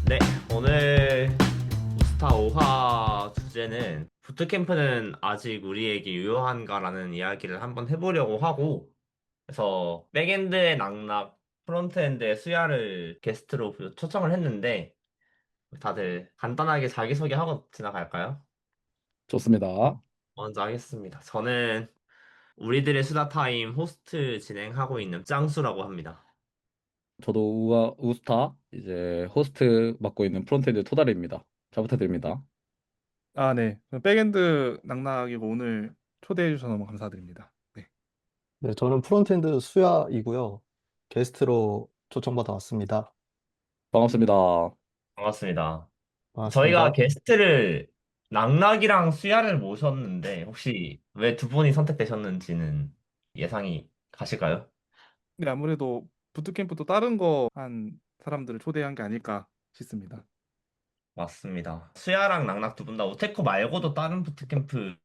네, 오늘 우스타 5화 주제는 부트캠프는 아직 우리에게 유효한가라는 이야기를 한번 해보려고 하고, 그래서 백엔드의 낙낙, 프론트엔드의 수야를 게스트로 초청을 했는데, 다들 간단하게 자기소개하고 지나갈까요? 좋습니다. 먼저 하겠습니다. 저는 우리들의 수다 타임 호스트 진행하고 있는 짱수라고 합니다. 저도 우스타 이제 호스트 맡고 있는 프론트엔드 토달입니다. 잘 부탁드립니다. 아, 네. 백엔드 낙낙이고 오늘 초대해 주셔서 너무 감사드립니다. 네. 네, 저는 프론트엔드 수야이고요. 게스트로 초청받아 왔습니다. 반갑습니다. 반갑습니다. 저희가 반갑습니다. 게스트를 낙낙이랑 수야를 모셨는데 혹시 왜 두 분이 선택되셨는지는 예상이 가실까요? 네, 아무래도 부트캠프도 다른 거 한 사람들을 초대한 게 아닐까 싶습니다. 맞습니다. 수야랑 낙낙 두 분 다 오테코 말고도 다른 부트캠프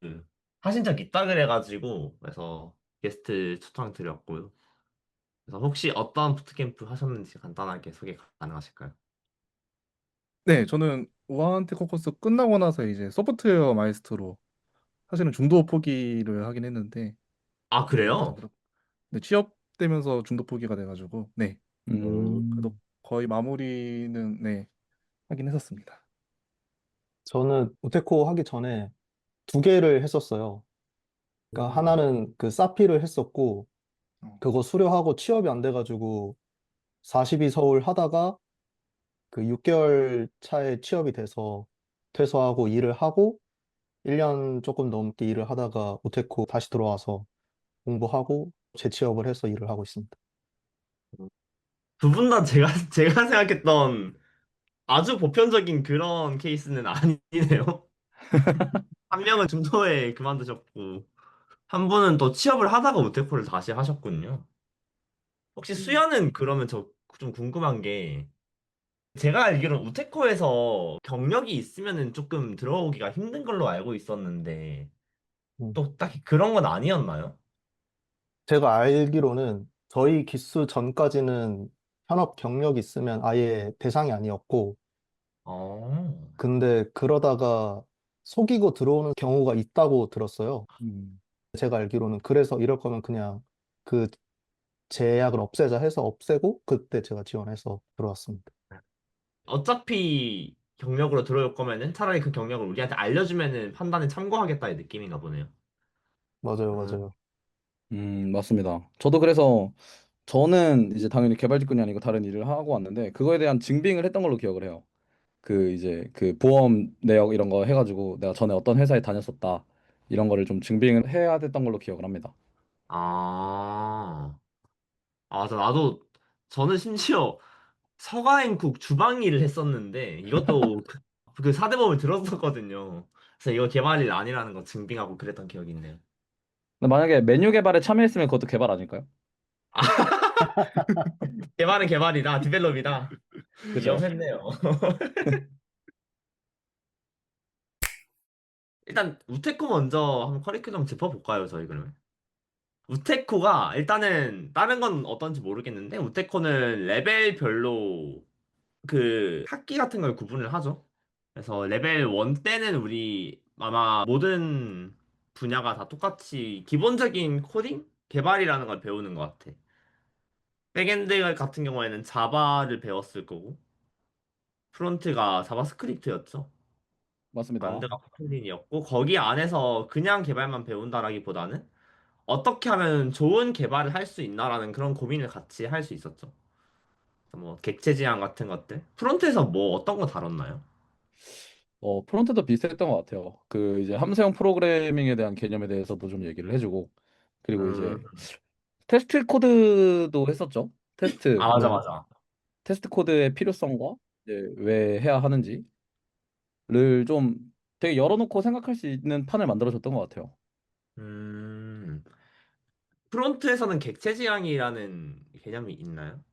하신 적 있다 그래가지고 그래서 게스트 초청 드렸고요. 그래서 혹시 어떤 부트캠프 하셨는지 간단하게 소개 가능하실까요? 네, 저는 우아한테 코커스 끝나고 나서 이제 소프트웨어 마이스터로 사실은 중도 포기를 하긴 했는데 아, 이제 그래요? 네, 취업되면서 중도 포기가 돼가지고 네, 그래도 음, 거의 마무리는 네 하긴 했었습니다. 저는 우테코 하기 전에 두 개를 했었어요. 그러니까 오. 하나는 그 사피를 했었고, 어, 그거 수료하고 취업이 안 돼가지고 42 서울 하다가 그 6개월 차에 취업이 돼서 퇴소하고 일을 하고 1년 조금 넘게 일을 하다가 우테코 다시 들어와서 공부하고 재취업을 해서 일을 하고 있습니다. 두 분 다 제가 제가 생각했던 아주 보편적인 그런 케이스는 아니네요. 한 명은 중도에 그만두셨고, 한 분은 또 취업을 하다가 우테코를 다시 하셨군요. 혹시 수야는 그러면 저 좀 궁금한 게, 제가 알기로는 우테코에서 경력이 있으면은 조금 들어오기가 힘든 걸로 알고 있었는데, 음. 또 딱히 그런 건 아니었나요? 제가 알기로는 저희 기수 전까지는 현업 경력이 있으면 아예 대상이 아니었고, 어, 근데 그러다가 속이고 들어오는 경우가 있다고 들었어요. 음, 제가 알기로는 그래서 이럴 거면 그냥 그 제약을 없애자 해서 없애고 그때 제가 지원해서 들어왔습니다. 어차피 경력으로 들어올 거면은 차라리 그 경력을 우리한테 알려주면은 판단에 참고하겠다의 느낌인가 보네요. 맞아요, 음. 맞아요. 맞습니다. 저도 그래서 저는 이제 당연히 개발 직군이 아니고 다른 일을 하고 왔는데 그거에 대한 증빙을 했던 걸로 기억을 해요. 그 이제 그 보험 내역 이런 거 해가지고 내가 전에 어떤 회사에 다녔었다 이런 거를 좀 증빙을 해야 됐던 걸로 기억을 합니다. 아, 나도, 저는 심지어 서가행국 주방 일을 했었는데, 이것도 그 사대보험을 들었었거든요. 그래서 이거 개발일 아니라는 거 증빙하고 그랬던 기억이 있네요. 근데 만약에 메뉴 개발에 참여했으면 그것도 개발 아닐까요? 개발은 개발이다, 디벨롭이다. 그죠? 위험했네요. 일단, 우테코 먼저 한번 커리큘럼 짚어볼까요, 저희 그러면? 우테코가 일단은 다른 건 어떤지 모르겠는데 우테코는 레벨별로 그 학기 같은 걸 구분을 하죠. 그래서 레벨 1 때는 우리 아마 모든 분야가 다 똑같이 기본적인 코딩? 개발이라는 걸 배우는 것 같아. 백엔드 같은 경우에는 자바를 배웠을 거고 프론트가 자바스크립트였죠. 맞습니다. 안드가 코tl인이었고 거기 안에서 그냥 개발만 배운다라기보다는 어떻게 하면 좋은 개발을 할 수 있나라는 그런 고민을 같이 할 수 있었죠. 뭐 객체 지향 같은 것들. 프론트에서 뭐 어떤 거 다뤘나요? 프론트도 비슷했던 것 같아요. 그 이제 함수형 프로그래밍에 대한 개념에 대해서도 좀 얘기를 해주고, 그리고 이제 음, 테스트 코드도 했었죠. 아, 테스트, 맞아, 뭐, 맞아. 테스트 코드의 필요성과 이제 왜 해야 하는지를 좀 되게 열어놓고 생각할 수 있는 판을 만들어줬던 것 같아요. 음, 프론트에서는 객체 지향이라는 개념이 있나요?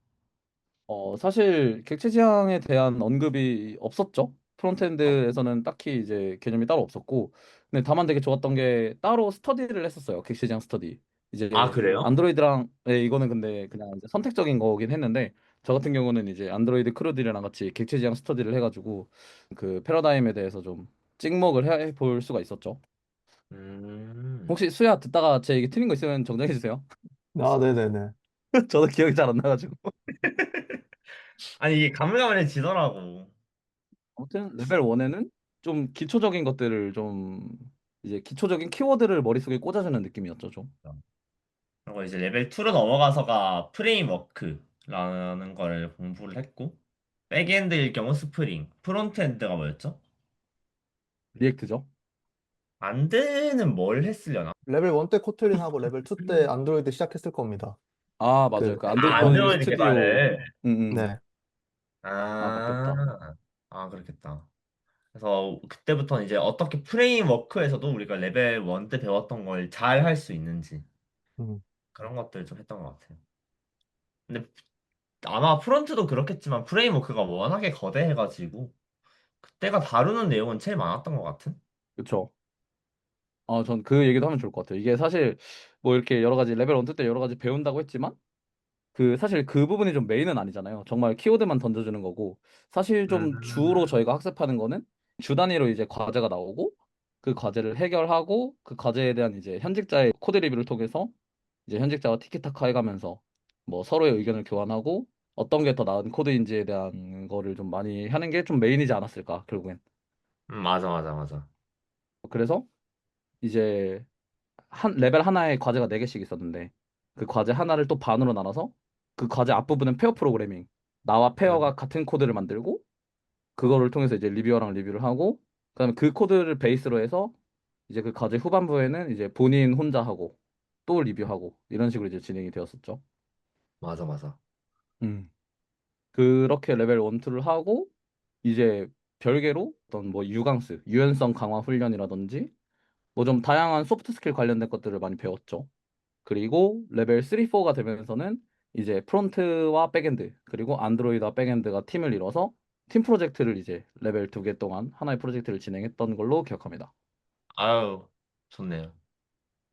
사실 객체 지향에 대한 언급이 없었죠. 어. 프론트엔드에서는 딱히 이제 개념이 따로 없었고, 근데 다만 되게 좋았던 게 따로 스터디를 했었어요. 객체 지향 스터디. 아, 이제 그래요? 안드로이드랑 이거는 근데 그냥 이제 선택적인 거긴 했는데 저 같은 경우는 이제 안드로이드 크루들이랑 같이 객체 지향 스터디를 해가지고 그 패러다임에 대해서 좀 찍먹을 해볼 수가 있었죠. 음. 혹시 수야 듣다가 제 얘기 틀린 거 있으면 정정해 주세요. 아, 네네네. 저도 기억이 잘 안 나가지고. 아니 이게 가물가물해지더라고. 아무튼 레벨 1에는 좀 기초적인 것들을 좀 이제 기초적인 키워드를 머릿속에 꽂아주는 느낌이었죠, 좀. 그리고 이제 레벨 2로 넘어가서가 프레임워크라는 거를 공부를 했고, 백엔드일 경우 스프링, 프론트엔드가 뭐였죠? 리액트죠. 안드는 뭘 했으려나? 레벨 1 때 코틀린하고 레벨 2 때 안드로이드 시작했을 겁니다. 아, 맞아요. 그, 그 아, 안드로이드 안드로이드 스튜디오. 개발을. 네. 아, 맞겠다. 아, 아, 그렇겠다. 그래서 그때부터는 이제 어떻게 프레임워크에서도 우리가 레벨 1 때 배웠던 걸 잘 할 수 있는지 음. 그런 것들을 좀 했던 것 같아요. 근데 아마 프론트도 그렇겠지만 프레임워크가 워낙에 거대해가지고 그때가 다루는 내용은 제일 많았던 것 같은? 그쵸. 전 그 얘기도 하면 좋을 것 같아요. 이게 사실 뭐 이렇게 여러 가지 레벨 1 때 여러 가지 배운다고 했지만 그 사실 그 부분이 좀 메인은 아니잖아요. 정말 키워드만 던져주는 거고 사실 좀 주로 음, 저희가 학습하는 거는 주 단위로 이제 과제가 나오고 그 과제를 해결하고 그 과제에 대한 이제 현직자의 코드 리뷰를 통해서 이제 현직자와 티키타카 해가면서 뭐 서로의 의견을 교환하고 어떤 게 더 나은 코드인지에 대한 거를 좀 많이 하는 게 좀 메인이지 않았을까 결국엔. 맞아, 맞아, 맞아. 그래서 이제 한 레벨 하나에 과제가 4개씩 있었는데 그 과제 하나를 또 반으로 나눠서 그 과제 앞부분은 페어 프로그래밍 나와 페어가 음, 같은 코드를 만들고 그거를 통해서 이제 리뷰어랑 리뷰를 하고 그다음에 그 코드를 베이스로 해서 이제 그 과제 후반부에는 이제 본인 혼자 하고 또 리뷰하고 이런 식으로 이제 진행이 되었었죠. 맞아, 맞아. 음. 그렇게 레벨 1, 2를 하고 이제 별개로 어떤 뭐 유강스, 유연성 강화 훈련이라든지 뭐 좀 다양한 소프트 스킬 관련된 것들을 많이 배웠죠. 그리고 레벨 3, 4가 되면서는 이제 프론트와 백엔드 그리고 안드로이드와 백엔드가 팀을 이뤄서 팀 프로젝트를 이제 레벨 2개 동안 하나의 프로젝트를 진행했던 걸로 기억합니다. 아유, 좋네요.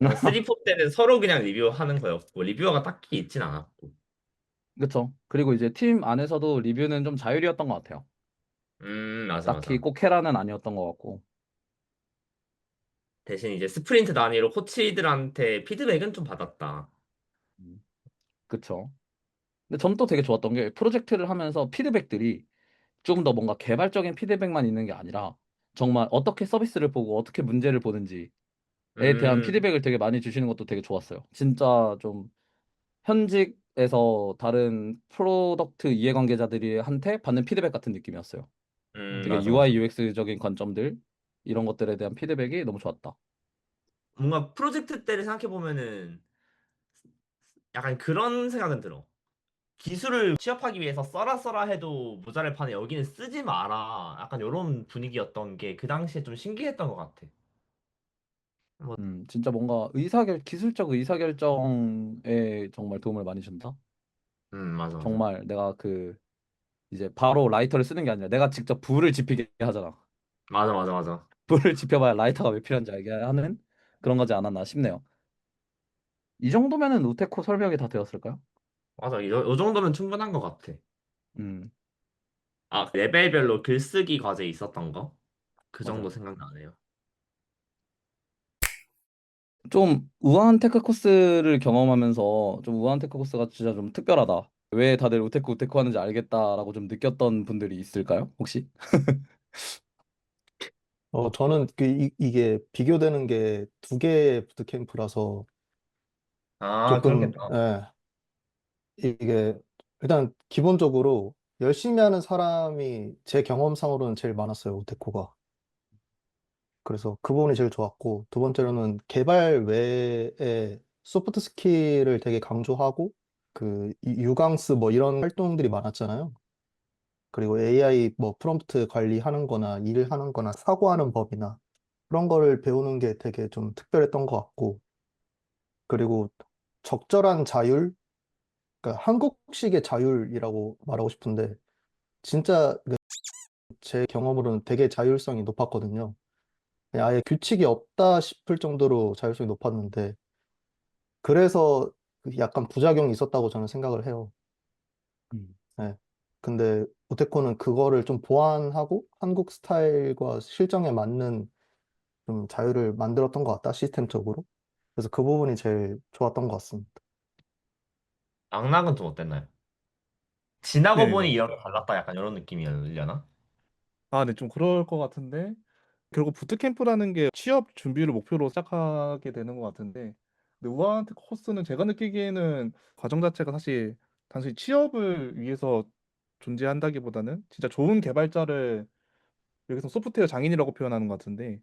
그래서 3, 4 때는 서로 그냥 리뷰하는 거였고, 리뷰어가 딱히 있진 않았고. 그쵸? 그리고 이제 팀 안에서도 리뷰는 좀 자율이었던 것 같아요. 맞아, 딱히 맞아. 꼭 해라는 아니었던 것 같고. 대신 이제 스프린트 단위로 코치들한테 피드백은 좀 받았다. 음, 그쵸? 근데 전 또 되게 좋았던 게 프로젝트를 하면서 피드백들이 좀 더 뭔가 개발적인 피드백만 있는 게 아니라 정말 어떻게 서비스를 보고 어떻게 문제를 보는지에 대한 음, 피드백을 되게 많이 주시는 것도 되게 좋았어요. 진짜 좀 현직에서 다른 프로덕트 이해관계자들이 한테 받는 피드백 같은 느낌이었어요. 되게 맞아, 맞아. UI, UX적인 관점들 이런 것들에 대한 피드백이 너무 좋았다. 뭔가 프로젝트 때를 생각해보면은 약간 그런 생각은 들어. 기술을 취업하기 위해서 써라 해도 모자랄 판에 여기는 쓰지 마라. 약간 이런 분위기였던 게 그 당시에 좀 신기했던 것 같아. 뭐, 진짜 뭔가 기술적 의사결정에 정말 도움을 많이 준다. 맞아, 맞아. 정말 내가 그 이제 바로 라이터를 쓰는 게 아니라 내가 직접 불을 지피게 하잖아. 맞아, 맞아, 맞아. 불을 지펴봐야 라이터가 왜 필요한지 알게 하는 그런 거지 않았나 싶네요. 이 정도면은 우테코 설명이 다 되었을까요? 맞아. 이 정도면 충분한 것 같아. 음, 아, 레벨별로 글쓰기 과제 있었던 거? 그 정도 맞아요. 생각나네요. 좀 우아한 테크 코스를 경험하면서 좀 우아한 테크 코스가 진짜 좀 특별하다. 왜 다들 우테코 하는지 알겠다라고 좀 느꼈던 분들이 있을까요? 혹시? 저는 이게 비교되는 게 두 개의 부트캠프라서 아, 조금, 그렇겠다. 예, 이게 일단 기본적으로 열심히 하는 사람이 제 경험상으로는 제일 많았어요, 오테코가. 그래서 그 부분이 제일 좋았고, 두 번째로는 개발 외에 소프트 스킬을 되게 강조하고, 유강스 뭐 이런 활동들이 많았잖아요. 그리고 AI 뭐 프롬프트 관리하는 거나 일을 하는 거나 사고하는 법이나 그런 거를 배우는 게 되게 좀 특별했던 것 같고, 그리고 적절한 자율, 그러니까 한국식의 자율이라고 말하고 싶은데, 진짜 제 경험으로는 되게 자율성이 높았거든요. 그냥 아예 규칙이 없다 싶을 정도로 자율성이 높았는데, 그래서 약간 부작용이 있었다고 저는 생각을 해요. 음. 네. 근데 우테코는 그거를 좀 보완하고 한국 스타일과 실정에 맞는 좀 자유를 만들었던 것 같다, 시스템적으로. 그래서 그 부분이 제일 좋았던 것 같습니다. 낙낙은 좀 어땠나요? 지나고 네, 보니 이렇게 달랐다 약간 이런 느낌이려나? 아, 네, 좀 그럴 것 같은데 결국 부트캠프라는 게 취업 준비를 목표로 시작하게 되는 것 같은데, 근데 우아한테 코스는 제가 느끼기에는 과정 자체가 사실 단순히 취업을 위해서 존재한다기보다는 진짜 좋은 개발자를, 여기서 소프트웨어 장인이라고 표현하는 것 같은데,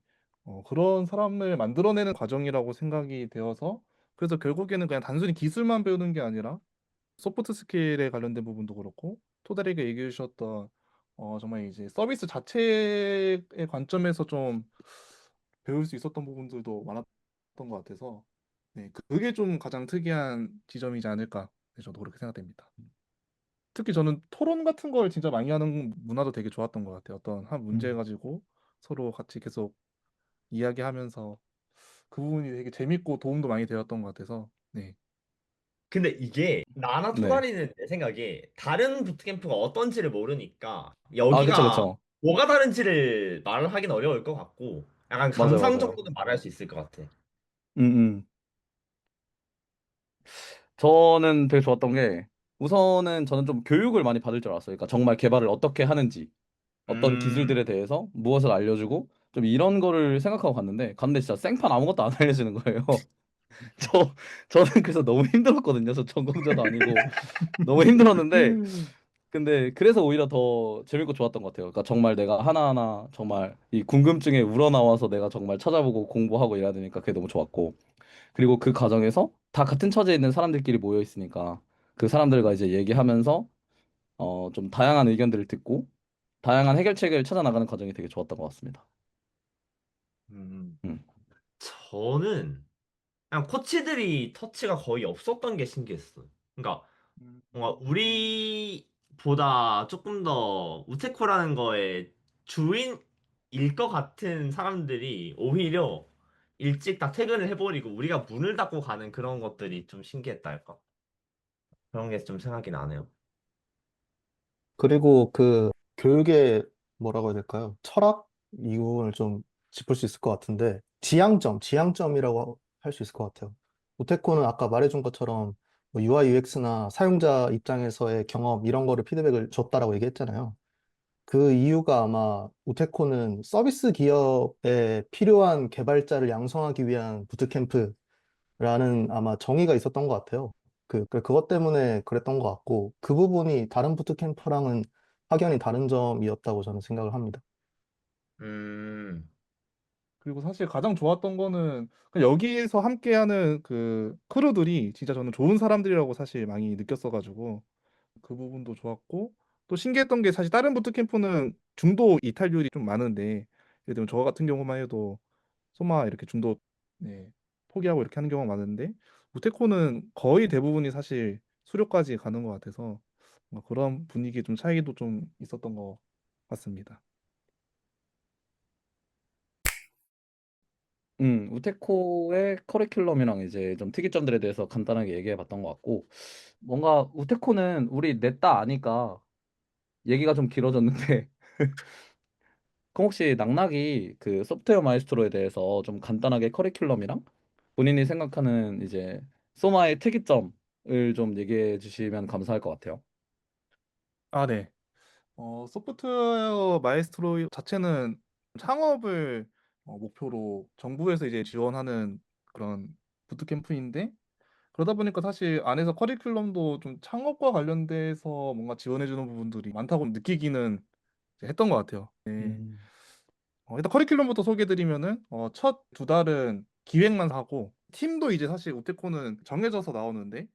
그런 사람을 만들어내는 과정이라고 생각이 되어서, 그래서 결국에는 그냥 단순히 기술만 배우는 게 아니라 소프트 스킬에 관련된 부분도 그렇고, 토다리가 얘기해 주셨던 정말 이제 서비스 자체의 관점에서 좀 배울 수 있었던 부분들도 많았던 것 같아서, 네, 그게 좀 가장 특이한 지점이지 않을까, 네, 저도 그렇게 생각됩니다. 특히 저는 토론 같은 걸 진짜 많이 하는 문화도 되게 좋았던 것 같아요. 어떤 한 문제 음. 가지고 서로 같이 계속 이야기하면서 그 부분이 되게 재밌고 도움도 많이 되었던 것 같아서, 네. 근데 이게 나나 네. 토다리는 내 생각에 다른 부트캠프가 어떤지를 모르니까 아, 그쵸, 여기가 그쵸. 뭐가 다른지를 말을 하긴 어려울 것 같고 약간 맞아요, 감상 맞아요. 정도는 말할 수 있을 것 같아. 음, 음. 저는 되게 좋았던 게, 우선은 저는 좀 교육을 많이 받을 줄 알았어요. 그러니까 정말 개발을 어떻게 하는지, 어떤 음. 기술들에 대해서 무엇을 알려주고, 좀 이런 거를 생각하고 갔는데 진짜 생판 아무것도 안 알려주는 거예요. 저는 그래서 너무 힘들었거든요. 저 전공자도 아니고 너무 힘들었는데, 근데 그래서 오히려 더 재밌고 좋았던 것 같아요. 그러니까 정말 내가 하나하나 정말 이 궁금증에 우러나와서 내가 정말 찾아보고 공부하고 이래야 되니까 그게 너무 좋았고, 그리고 그 과정에서 다 같은 처지에 있는 사람들끼리 모여 있으니까 그 사람들과 이제 얘기하면서 좀 다양한 의견들을 듣고 다양한 해결책을 찾아 나가는 과정이 되게 좋았던 것 같습니다. 음. 음. 저는 그냥 코치들이 터치가 거의 없었던 게 신기했어. 그러니까 뭔가 우리보다 조금 더 우테코라는 거에 주인일 것 같은 사람들이 오히려 일찍 다 퇴근을 해버리고 우리가 문을 닫고 가는 그런 것들이 좀 신기했다 할까? 그런 게 좀 생각이 나네요. 그리고 그 교육의 뭐라고 해야 될까요? 철학? 이 부분을 좀 짚을 수 있을 것 같은데, 지향점이라고 할 수 있을 것 같아요. 우테코는 아까 말해준 것처럼 뭐 UI, UX나 사용자 입장에서의 경험, 이런 거를 피드백을 줬다라고 얘기했잖아요. 그 이유가 아마 우테코는 서비스 기업에 필요한 개발자를 양성하기 위한 부트캠프라는 아마 정의가 있었던 것 같아요. 그것 때문에 그랬던 것 같고, 그 부분이 다른 부트캠프랑은 확연히 다른 점이었다고 저는 생각을 합니다. 음, 그리고 사실 가장 좋았던 거는 그냥 여기에서 함께하는 그 크루들이 진짜 저는 좋은 사람들이라고 사실 많이 느꼈어가지고 그 부분도 좋았고, 또 신기했던 게 사실 다른 부트캠프는 중도 이탈률이 좀 많은데, 예를 들면 저 같은 경우만 해도 소마 이렇게 중도, 네, 포기하고 이렇게 하는 경우가 많은데, 우테코는 거의 대부분이 사실 수료까지 가는 것 같아서 뭔가 그런 분위기 좀 차이도 좀 있었던 것 같습니다. 우테코의 커리큘럼이랑 이제 좀 특이점들에 대해서 간단하게 얘기해 봤던 것 같고, 뭔가 우테코는 우리 냈다 아니까 얘기가 좀 길어졌는데, 그럼 혹시 낙낙이 그 소프트웨어 마이스트로에 대해서 좀 간단하게 커리큘럼이랑 본인이 생각하는 이제 소마의 특이점을 좀 얘기해 주시면 감사할 것 같아요. 아, 네. 소프트웨어 마에스트로 자체는 창업을 목표로 정부에서 이제 지원하는 그런 부트캠프인데, 그러다 보니까 사실 안에서 커리큘럼도 좀 창업과 관련돼서 뭔가 지원해주는 부분들이 많다고 느끼기는 이제 했던 것 같아요. 네. 음. 일단 커리큘럼부터 소개해드리면은 첫 두 달은 기획만 하고, 팀도 이제 사실 우테코는 정해져서 나오는데,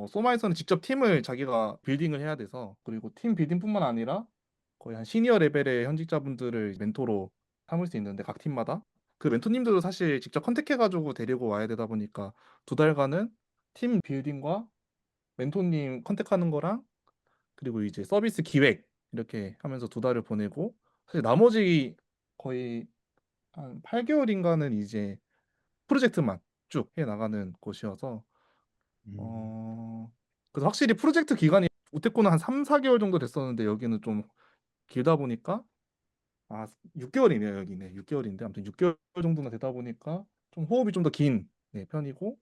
소마에서는 직접 팀을 자기가 빌딩을 해야 돼서, 그리고 팀 빌딩뿐만 아니라 거의 한 시니어 레벨의 현직자분들을 멘토로 삼을 수 있는데, 각 팀마다 그 멘토님들도 사실 직접 컨택해가지고 데리고 와야 되다 보니까 두 달간은 팀 빌딩과 멘토님 컨택하는 거랑, 그리고 이제 서비스 기획 이렇게 하면서 두 달을 보내고, 사실 나머지 거의 한 8개월인가는 이제 프로젝트만 쭉 해 나가는 곳이어서, 음. 어 그래서 확실히 프로젝트 기간이 우테코는 한 3, 4개월 정도 됐었는데 여기는 좀 길다 보니까 6개월이네요, 여기네. 6개월인데 아무튼 6개월 정도나 되다 보니까 좀 호흡이 좀 더 긴 편이고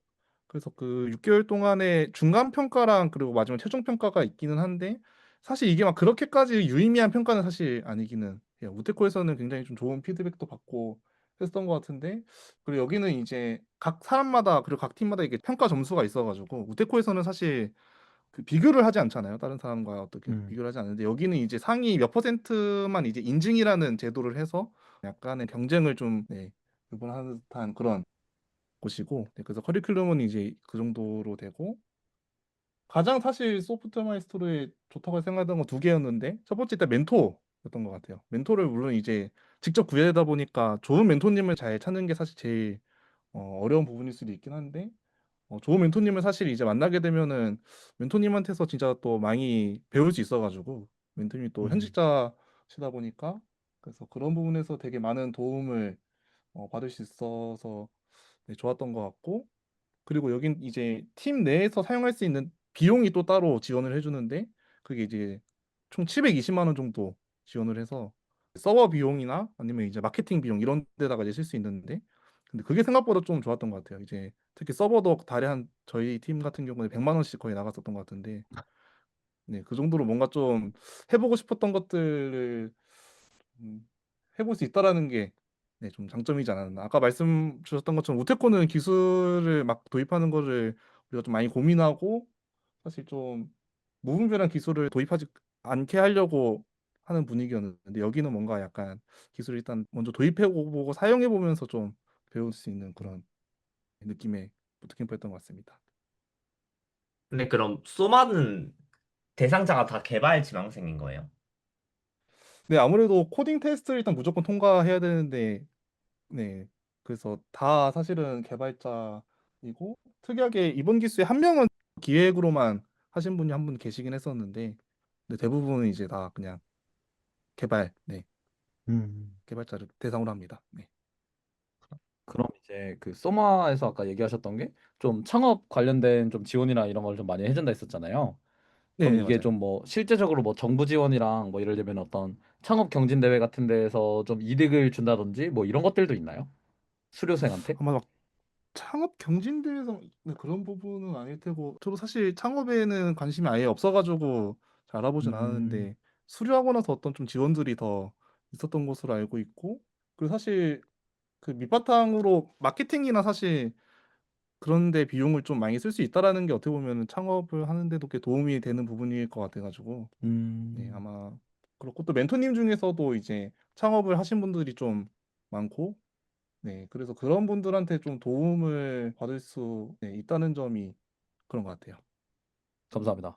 그래서 그 6개월 동안에 중간 평가랑 그리고 마지막 최종 평가가 있기는 한데 사실 이게 막 그렇게까지 유의미한 평가는 사실 아니기는 해요. 우테코에서는 굉장히 좀 좋은 피드백도 받고 했던 것 같은데 그리고 여기는 이제 각 사람마다 그리고 각 팀마다 이게 평가 점수가 있어가지고 우테코에서는 사실 그 비교를 하지 않잖아요. 다른 사람과 어떻게 음. 비교를 하지 않는데 여기는 이제 상위 몇 퍼센트만 이제 인증이라는 제도를 해서 약간의 경쟁을 좀 구분하는 듯한 그런 곳이고 그래서 커리큘럼은 이제 그 정도로 되고 가장 사실 소프트 마이스터로에 좋다고 생각했던 건 두 개였는데 첫 번째 일단 멘토였던 것 같아요. 멘토를 물론 이제 직접 구해야 되다 보니까 좋은 멘토님을 잘 찾는 게 사실 제일 어려운 부분일 수도 있긴 한데 좋은 멘토님을 사실 이제 만나게 되면은 멘토님한테서 진짜 또 많이 배울 수 있어가지고 멘토님이 또 음. 현직자시다 보니까 그래서 그런 부분에서 되게 많은 도움을 받을 수 있어서 좋았던 것 같고 그리고 여긴 이제 팀 내에서 사용할 수 있는 비용이 또 따로 지원을 해주는데 그게 이제 총 720만 원 정도 지원을 해서 서버 비용이나 아니면 이제 마케팅 비용 이런 데다가 이제 쓸 수 있는데 근데 그게 생각보다 좀 좋았던 것 같아요. 이제 특히 서버도 달에 한 저희 팀 같은 경우는 100만 원씩 거의 나갔었던 것 같은데 그 정도로 뭔가 좀 해보고 싶었던 것들을 음, 해볼 수 있다라는 게 좀 장점이지 않았나. 아까 말씀 주셨던 것처럼 우테코는 기술을 막 도입하는 거를 우리가 좀 많이 고민하고 사실 좀 무분별한 기술을 도입하지 않게 하려고 하는 분위기였는데 여기는 뭔가 약간 기술을 일단 먼저 도입해보고 사용해보면서 좀 배울 수 있는 그런 느낌의 부트캠프였던 것 같습니다. 근데 그럼 소마는 대상자가 다 개발 지망생인 거예요? 네, 아무래도 코딩 테스트를 일단 무조건 통과해야 되는데 그래서 다 사실은 개발자이고 특이하게 이번 기수에 한 명은 기획으로만 하신 분이 한 분 계시긴 했었는데 대부분은 이제 다 그냥 개발, 음. 개발자를 대상으로 합니다. 네. 그럼 이제 그 소마에서 아까 얘기하셨던 게 좀 창업 관련된 좀 지원이나 이런 걸 좀 많이 해준다 했었잖아요. 네, 그럼 네, 이게 맞아요. 좀 뭐 실제적으로 뭐 정부 지원이랑 뭐 예를 들면 어떤 창업 경진 대회 같은 데에서 좀 이득을 준다든지 뭐 이런 것들도 있나요? 수료생한테? 아마 막 창업 경진대회에서 그런 부분은 아닐 테고 저도 사실 창업에는 관심이 아예 없어가지고 잘 알아보진 음. 않았는데 수료하고 나서 어떤 좀 지원들이 더 있었던 것으로 알고 있고 그리고 사실 그 밑바탕으로 마케팅이나 사실 그런데 비용을 좀 많이 쓸 수 있다라는 게 어떻게 보면 창업을 하는데도 꽤 도움이 되는 부분일 것 같아가지고 음, 아마 그렇고 또 멘토님 중에서도 이제 창업을 하신 분들이 좀 많고 그래서 그런 분들한테 좀 도움을 받을 수 있다는 점이 그런 것 같아요. 감사합니다.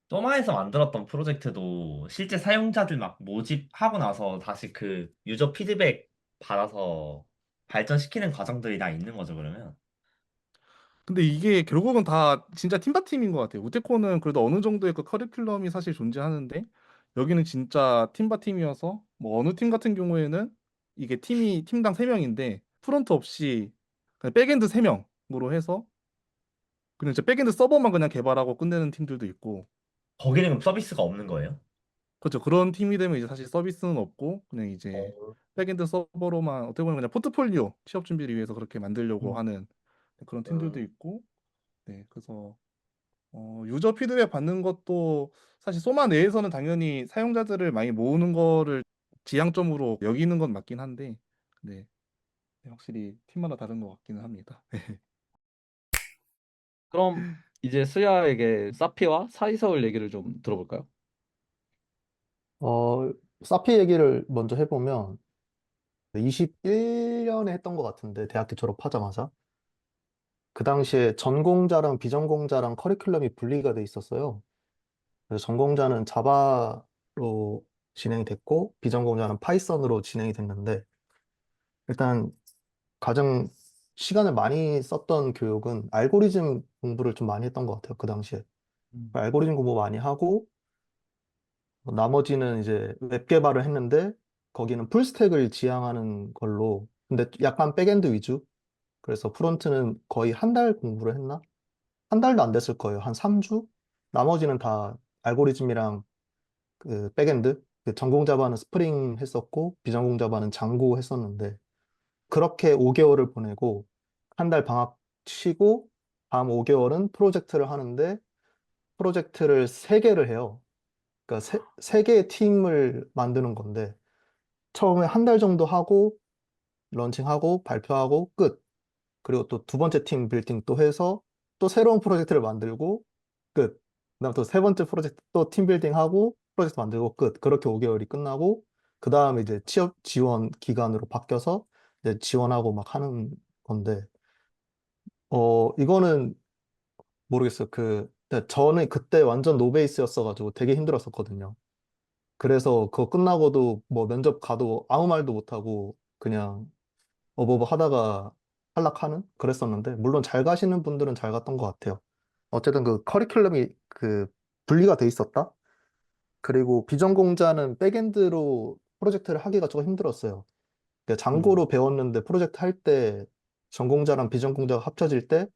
소마에서 만들었던 프로젝트도 실제 사용자들 막 모집하고 나서 다시 그 유저 피드백 받아서 발전시키는 과정들이 다 있는 거죠, 그러면? 근데 이게 결국은 다 진짜 팀바팀인 것 같아요. 우테코는 그래도 어느 정도의 그 커리큘럼이 사실 존재하는데 여기는 진짜 팀바팀이어서 뭐 어느 팀 같은 경우에는 이게 팀이 팀당 3명인데 프론트 없이 그냥 백엔드 3명으로 해서 그냥 이제 백엔드 서버만 그냥 개발하고 끝내는 팀들도 있고 거기는 그럼 서비스가 없는 거예요? 그렇죠. 그런 팀이 되면 이제 사실 서비스는 없고 그냥 어. 이제 백엔드 서버로만 어떻게 보면 그냥 포트폴리오 취업 준비를 위해서 그렇게 만들려고 음. 하는 그런 팀들도 음. 있고 그래서 유저 피드백 받는 것도 사실 소마 내에서는 당연히 사용자들을 많이 모으는 거를 지향점으로 여기는 건 맞긴 한데 네, 확실히 팀마다 다른 것 같기는 합니다. 그럼 이제 수야에게 사피와 사이서울 얘기를 좀 들어볼까요? 어, 사피 얘기를 먼저 해보면 21년에 했던 것 같은데 대학교 졸업하자마자 그 당시에 전공자랑 비전공자랑 커리큘럼이 분리가 돼 있었어요. 그래서 전공자는 자바로 진행이 됐고 비전공자는 파이썬으로 진행이 됐는데 일단 가장 시간을 많이 썼던 교육은 알고리즘 공부를 좀 많이 했던 것 같아요. 그 당시에 음. 알고리즘 공부 많이 하고 나머지는 이제 웹 개발을 했는데 거기는 풀스택을 지향하는 걸로 근데 약간 백엔드 위주 그래서 프론트는 거의 한 달 공부를 했나? 한 달도 안 됐을 거예요. 한 3주? 나머지는 다 알고리즘이랑 그 백엔드, 그 전공 자바는 스프링 했었고 비전공 자바는 장고 했었는데 그렇게 5개월을 보내고 한 달 방학 쉬고 다음 5개월은 프로젝트를 하는데 프로젝트를 3개를 해요. 그러니까 세 개의 팀을 만드는 건데 처음에 한 달 정도 하고 런칭하고 발표하고 끝. 그리고 또 두 번째 팀 빌딩 또 해서 또 새로운 프로젝트를 만들고 끝. 그다음 또 세 번째 프로젝트 또 팀 빌딩하고 프로젝트 만들고 끝. 그렇게 5개월이 끝나고 그 다음에 이제 취업 지원 기간으로 바뀌어서 이제 지원하고 막 하는 건데 이거는 모르겠어요. 근데 저는 그때 완전 노베이스였어가지고 되게 힘들었었거든요. 그래서 그거 끝나고도 뭐 면접 가도 아무 말도 못하고 그냥 어버버 하다가 탈락하는 그랬었는데 물론 잘 가시는 분들은 잘 갔던 것 같아요. 어쨌든 그 커리큘럼이 그 분리가 돼 있었다. 그리고 비전공자는 백엔드로 프로젝트를 하기가 조금 힘들었어요. 그러니까 장고로 배웠는데 프로젝트 할 때 전공자랑 비전공자가 합쳐질 때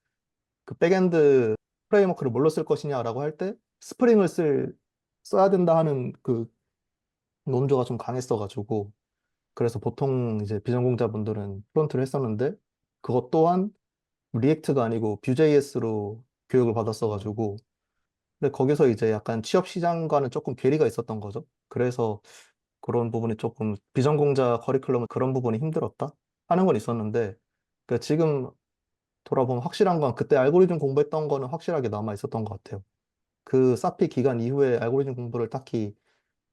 그 백엔드 프레임워크를 뭘로 쓸 것이냐라고 할 때 스프링을 써야 된다 하는 그 논조가 좀 강했어가지고 그래서 보통 이제 비전공자분들은 프론트를 했었는데 그것 또한 리액트가 아니고 뷰.js로 교육을 받았어가지고 근데 거기서 이제 약간 취업 시장과는 조금 괴리가 있었던 거죠. 그래서 그런 부분이 조금 비전공자 커리큘럼은 그런 부분이 힘들었다 하는 건 있었는데 그 지금 돌아보면 확실한 건 그때 알고리즘 공부했던 거는 확실하게 남아 있었던 것 같아요. 그 사피 기간 이후에 알고리즘 공부를 딱히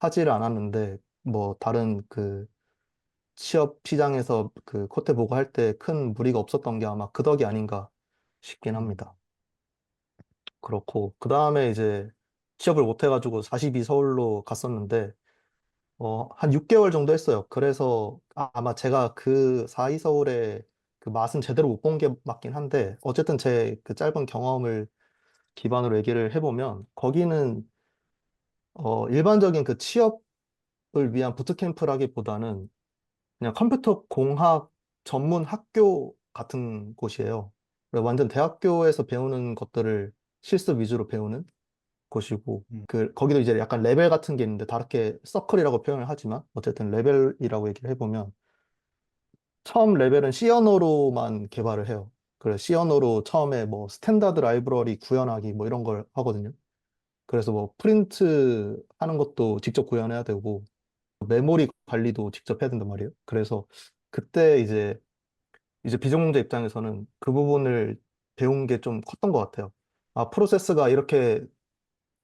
하지를 않았는데 뭐 다른 그 취업 시장에서 그 코테 보고 할 때 큰 무리가 없었던 게 아마 그 덕이 아닌가 싶긴 합니다. 그렇고 그 다음에 이제 취업을 못 해가지고 42 서울로 갔었는데 한 6개월 정도 했어요. 그래서 아마 제가 그 42 서울의 그 맛은 제대로 못 본 게 맞긴 한데 어쨌든 제 그 짧은 경험을 기반으로 얘기를 해보면 거기는 일반적인 그 취업을 위한 부트캠프라기보다는 그냥 컴퓨터 공학 전문 학교 같은 곳이에요. 완전 대학교에서 배우는 것들을 실습 위주로 배우는 곳이고, 거기도 이제 약간 레벨 같은 게 있는데 다르게 서클이라고 표현을 하지만 어쨌든 레벨이라고 얘기를 해보면 처음 레벨은 C 언어로만 개발을 해요. 그래서 C 언어로 처음에 뭐 스탠다드 라이브러리 구현하기 뭐 이런 걸 하거든요. 그래서 뭐 프린트 하는 것도 직접 구현해야 되고 메모리 관리도 직접 해야 된단 말이에요. 그래서 그때 이제 비전공자 입장에서는 그 부분을 배운 게 좀 컸던 것 같아요. 아, 프로세스가 이렇게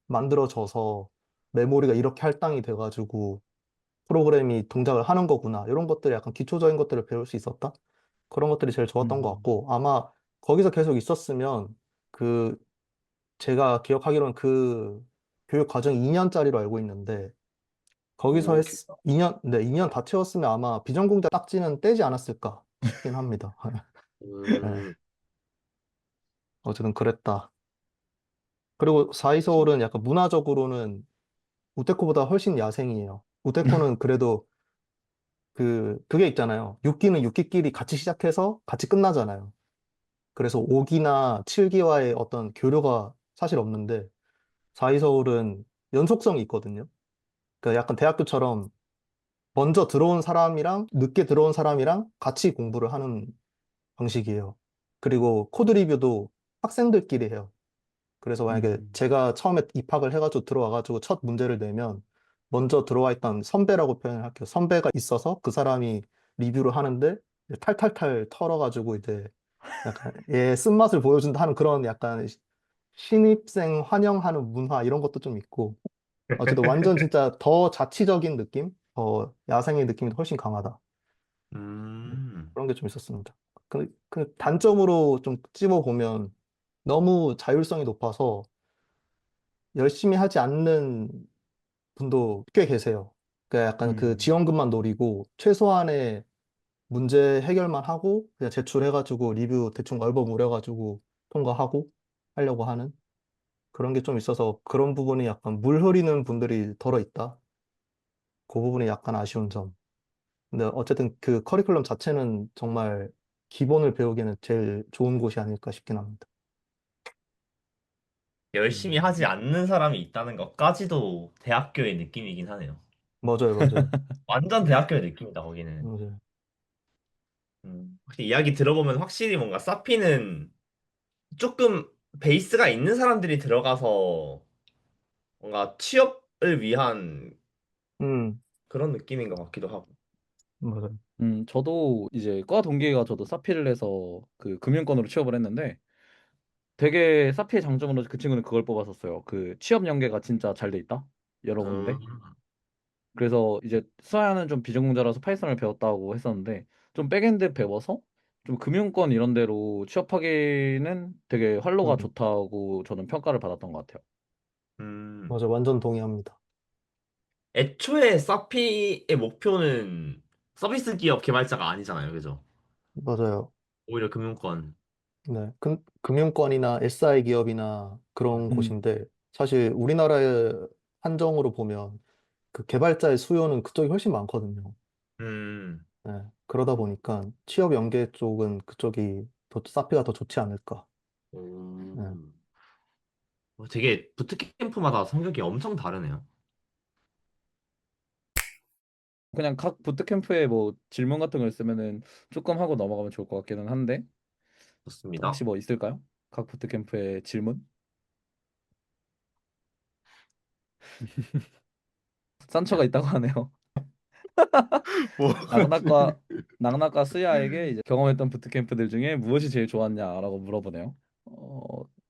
만들어져서 메모리가 이렇게 할당이 돼가지고 프로그램이 동작을 하는 거구나. 이런 것들이 약간 기초적인 것들을 배울 수 있었다. 그런 것들이 제일 좋았던 것 같고 아마 거기서 계속 있었으면 그 제가 기억하기로는 그 교육 과정이 2년짜리로 알고 있는데 거기서 오, 2년, 네, 2년 다 채웠으면 아마 비전공자 딱지는 떼지 않았을까 싶긴 합니다. 네, 음, 어쨌든 그랬다. 그리고 사이서울은 약간 문화적으로는 우테코보다 훨씬 야생이에요. 우테코는 그래도 그게 있잖아요. 6기는 6기끼리 같이 시작해서 같이 끝나잖아요. 그래서 5기나 7기와의 어떤 교류가 사실 없는데 사이서울은 연속성이 있거든요. 그러니까 약간 대학교처럼 먼저 들어온 사람이랑 늦게 들어온 사람이랑 같이 공부를 하는 방식이에요. 그리고 코드 리뷰도 학생들끼리 해요. 그래서 만약에 제가 처음에 입학을 해가지고 들어와가지고 첫 문제를 내면 먼저 들어와 있던 선배라고 표현을 할게요. 선배가 있어서 그 사람이 리뷰를 하는데 이제 탈탈탈 털어가지고 이제 약간 얘 쓴맛을 보여준다 하는 그런 약간 신입생 환영하는 문화 이런 것도 좀 있고 어쨌든 완전 진짜 더 자치적인 느낌? 더 야생의 느낌이 훨씬 강하다. 음. 그런 게 좀 있었습니다. 그 단점으로 좀 찝어보면 너무 자율성이 높아서 열심히 하지 않는 분도 꽤 계세요. 그러니까 약간 그 지원금만 노리고 최소한의 문제 해결만 하고 그냥 제출해가지고 리뷰 대충 얼버무려가지고 통과하고 하려고 하는 그런 게 좀 있어서 그런 부분이 약간 물 흐리는 분들이 덜어 있다. 그 부분이 약간 아쉬운 점. 근데 어쨌든 그 커리큘럼 자체는 정말 기본을 배우기에는 제일 좋은 곳이 아닐까 싶긴 합니다. 열심히 하지 않는 사람이 있다는 것까지도 대학교의 느낌이긴 하네요. 맞아요, 맞아요. 완전 대학교의 느낌이다, 거기는. 맞아요. 확실히 이야기 들어보면 확실히 뭔가 사피는 조금 베이스가 있는 사람들이 들어가서 뭔가 취업을 위한 음, 그런 느낌인 것 같기도 하고. 맞아요. 저도 이제 과 동기가 저도 사피를 해서 그 금융권으로 취업을 했는데 되게 사피의 장점으로 그 친구는 그걸 뽑았었어요. 그 취업 연계가 진짜 잘 돼 있다. 여러 군데. 음, 그래서 이제 수아야는 좀 비전공자라서 파이썬을 배웠다고 했었는데 좀 백엔드 배워서 좀 금융권 이런 데로 취업하기는 되게 활로가 음, 좋다고 저는 평가를 받았던 것 같아요. 음. 맞아요. 완전 동의합니다. 애초에 사피의 목표는 서비스 기업 개발자가 아니잖아요, 그죠? 맞아요. 오히려 금융권. 네. 금융권이나 SI 기업이나 그런 음, 곳인데, 사실 우리나라의 한정으로 보면 그 개발자의 수요는 그쪽이 훨씬 많거든요. 음, 네. 그러다 보니까 취업 연계 쪽은 그쪽이 사피가 더 좋지 않을까. 네. 오. 되게 부트캠프마다 성격이 엄청 다르네요. 그냥 각 부트캠프에 뭐 질문 같은 거 있으면은 조금 하고 넘어가면 좋을 것 같기는 한데 또 좋습니다. 혹시 뭐 있을까요? 각 부트캠프의 질문? 산처가 있다고 하네요. 뭐 낙낙과 낙낙과 스야에게 이제 경험했던 부트캠프들 중에 무엇이 제일 좋았냐라고 물어보네요.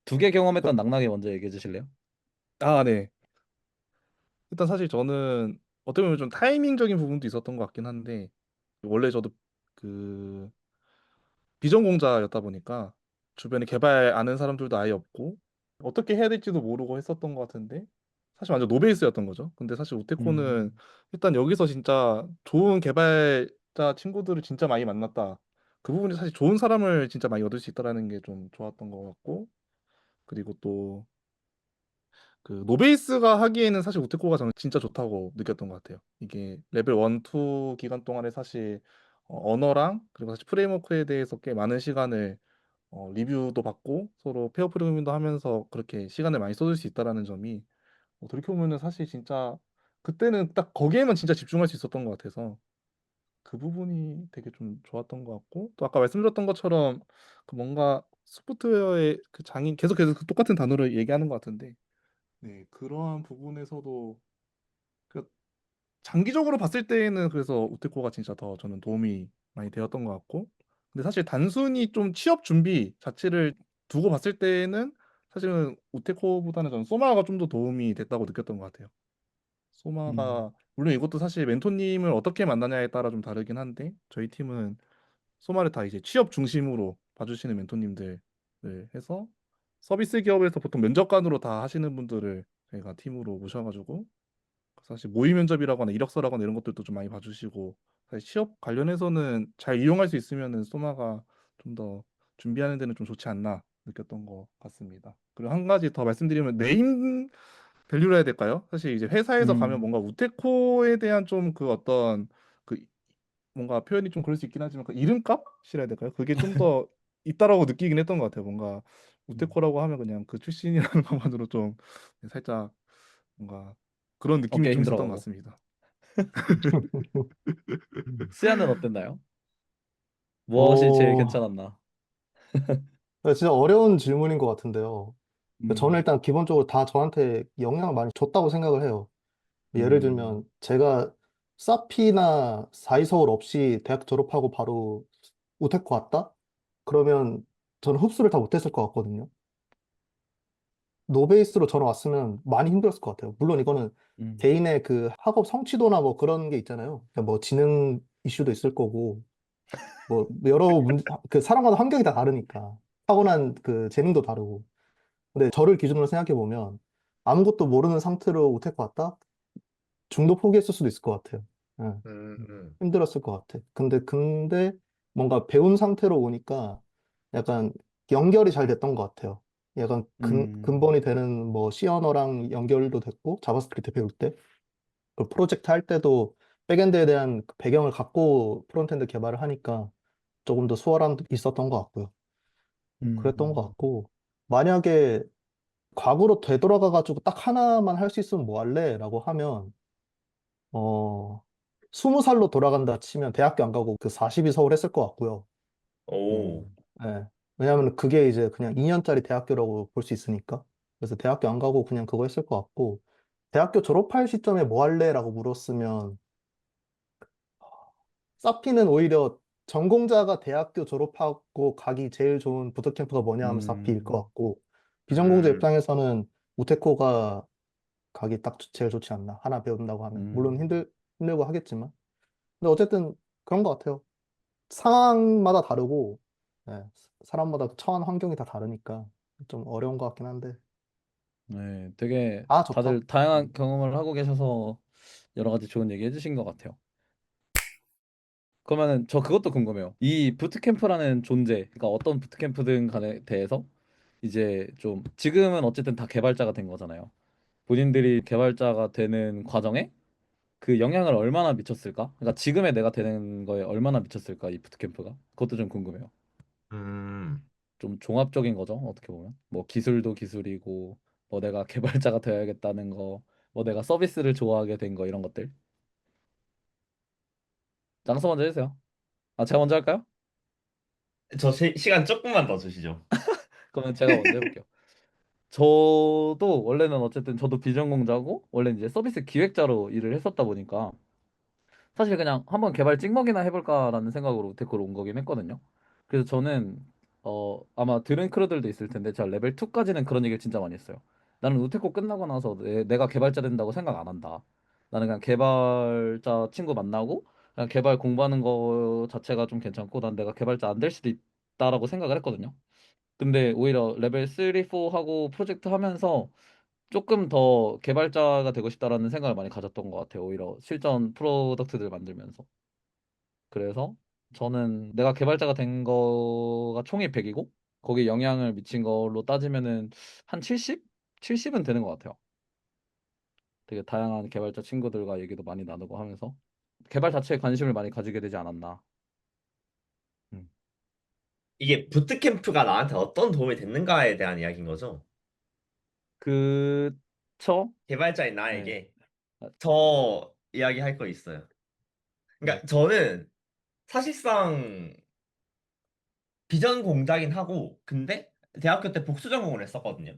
두 개 경험했던 낙낙이 먼저 얘기해 주실래요? 아, 네. 일단 사실 저는 어떻게 보면 좀 타이밍적인 부분도 있었던 것 같긴 한데 원래 저도 그 비전공자였다 보니까 주변에 개발 아는 사람들도 아예 없고 어떻게 해야 될지도 모르고 했었던 것 같은데 사실 완전 노베이스였던 거죠. 근데 사실 우테코는 음, 일단 여기서 진짜 좋은 개발자 친구들을 진짜 많이 만났다. 그 부분이 사실 좋은 사람을 진짜 많이 얻을 수 있다라는 게 좀 좋았던 것 같고 그리고 또 그 노베이스가 하기에는 사실 우테코가 저는 진짜 좋다고 느꼈던 것 같아요. 이게 레벨 1, 2 기간 동안에 사실 언어랑 그리고 사실 프레임워크에 대해서 꽤 많은 시간을 리뷰도 받고 서로 페어 프로그래밍도 하면서 그렇게 시간을 많이 쏟을 수 있다라는 점이 돌이켜보면은 사실 진짜 그때는 딱 거기에만 진짜 집중할 수 있었던 것 같아서 그 부분이 되게 좀 좋았던 것 같고 또 아까 말씀드렸던 것처럼 그 뭔가 소프트웨어의 그 장인 계속 그 똑같은 단어를 얘기하는 것 같은데 네 그러한 부분에서도 그 장기적으로 봤을 때에는 그래서 우테코가 진짜 더 저는 도움이 많이 되었던 것 같고 근데 사실 단순히 좀 취업 준비 자체를 두고 봤을 때에는 사실은 우테코보다는 저는 소마가 좀 더 도움이 됐다고 느꼈던 것 같아요. 음, 소마가 물론 이것도 사실 멘토님을 어떻게 만나냐에 따라 좀 다르긴 한데 저희 팀은 소마를 다 이제 취업 중심으로 봐주시는 멘토님들을 해서 서비스 기업에서 보통 면접관으로 다 하시는 분들을 저희가 팀으로 모셔가지고 사실 모의 면접이라거나 이력서라거나 이런 것들도 좀 많이 봐주시고 사실 취업 관련해서는 잘 이용할 수 있으면은 소마가 좀 더 준비하는 데는 좀 좋지 않나 느꼈던 것 같습니다. 그리고 한 가지 더 말씀드리면 네임 밸류라 해야 될까요? 사실 이제 회사에서 가면 음, 뭔가 우테코에 대한 좀 그 어떤 그 뭔가 표현이 좀 그럴 수 있긴 하지만 그 이름값이라 해야 될까요? 그게 좀 더 있다라고 느끼긴 했던 것 같아요. 뭔가 우테코라고 하면 그냥 그 출신이라는 것만으로 좀 살짝 뭔가 그런 느낌이 어깨 좀 있었던 것 힘들어하고. 같습니다. 스야는 어땠나요? 무엇이 제일 오, 괜찮았나? 진짜 어려운 질문인 것 같은데요. 저는 음, 일단 기본적으로 다 저한테 영향을 많이 줬다고 생각을 해요. 예를 음, 들면 제가 사피나 사이서울 없이 대학 졸업하고 바로 우테크 왔다? 그러면 저는 흡수를 다 못했을 것 같거든요. 노베이스로 저는 왔으면 많이 힘들었을 것 같아요. 물론 이거는 음, 개인의 그 학업 성취도나 뭐 그런 게 있잖아요. 그러니까 뭐 지능 이슈도 있을 거고, 뭐 여러 그 사람마다 환경이 다 다르니까 타고난 그 재능도 다르고. 근데 저를 기준으로 생각해 보면 아무것도 모르는 상태로 우테크 왔다? 중도 포기했을 수도 있을 것 같아요. 예, 음. 힘들었을 것 같아. 근데 뭔가 배운 상태로 오니까 약간 연결이 잘 됐던 것 같아요. 약간 음, 근본이 되는 뭐 C 언어랑 연결도 됐고 자바스크립트 배울 때, 그 프로젝트 할 때도 백엔드에 대한 그 배경을 갖고 프론트엔드 개발을 하니까 조금 더 수월함도 있었던 것 같고요. 그랬던 것 음, 같고, 만약에 과거로 되돌아가가지고 딱 하나만 할 수 있으면 뭐 할래? 라고 하면, 어, 20살로 돌아간다 치면 대학교 안 가고 그 42 서울 했을 것 같고요. 오. 음. 예. 왜냐하면 그게 이제 그냥 2년짜리 대학교라고 볼 수 있으니까. 그래서 대학교 안 가고 그냥 그거 했을 것 같고, 대학교 졸업할 시점에 뭐 할래? 라고 물었으면, 사피는 오히려 전공자가 대학교 졸업하고 가기 제일 좋은 부트캠프가 뭐냐 하면 사피일 것 음. 같고, 비전공자 음. 입장에서는 우테코가 가기 딱 제일 좋지 않나. 하나 배운다고 하면. 물론 음. 힘들고 하겠지만. 근데 어쨌든 그런 것 같아요. 상황마다 다르고, 예, 사람마다 처한 환경이 다 다르니까 좀 어려운 것 같긴 한데. 네, 되게 아, 좋다. 다들 다양한 음. 경험을 하고 계셔서 여러 가지 좋은 얘기 해주신 것 같아요. 그러면은 저 그것도 궁금해요. 이 부트캠프라는 존재, 그러니까 어떤 부트캠프든 간에 대해서 이제 좀 지금은 어쨌든 다 개발자가 된 거잖아요. 본인들이 개발자가 되는 과정에 그 영향을 얼마나 미쳤을까? 그러니까 지금의 내가 되는 거에 얼마나 미쳤을까? 이 부트캠프가? 그것도 좀 궁금해요. 음. 좀 종합적인 거죠. 어떻게 보면. 뭐 기술도 기술이고 뭐 내가 개발자가 되어야겠다는 거, 뭐 내가 서비스를 좋아하게 된 거 이런 것들. 장소 먼저 해주세요. 아, 제가 먼저 할까요? 시간 조금만 더 주시죠. 그러면 제가 먼저 해볼게요. 저도 원래는 어쨌든 저도 비전공자고 원래 이제 서비스 기획자로 일을 했었다 보니까 사실 그냥 한번 개발 찍먹이나 해볼까라는 생각으로 데코로 온 거긴 했거든요. 그래서 저는 아마 들은 크루들도 있을 텐데 제가 레벨 2까지는 그런 얘기를 진짜 많이 했어요. 나는 우테코 끝나고 나서 내가 개발자 된다고 생각 안 한다. 나는 그냥 개발자 친구 만나고 그냥 개발 공부하는 거 자체가 좀 괜찮고 난 내가 개발자 안 될 수도 있다라고 생각을 했거든요. 근데 오히려 레벨 3, 4 하고 프로젝트 하면서 조금 더 개발자가 되고 싶다라는 생각을 많이 가졌던 것 같아요. 오히려 실전 프로덕트들 만들면서. 그래서 저는 내가 개발자가 된 거가 총이 100이고 거기에 영향을 미친 걸로 따지면은 한 70? 70은 되는 것 같아요. 되게 다양한 개발자 친구들과 얘기도 많이 나누고 하면서 개발 자체에 관심을 많이 가지게 되지 않았나. 음. 이게 부트캠프가 나한테 어떤 도움이 됐는가에 대한 이야기인 거죠. 그쵸? 개발자인 네. 나에게 아, 저 이야기할 거 있어요. 네. 그러니까 저는 사실상 비전 공자긴 하고 근데 대학교 때 복수 전공을 했었거든요.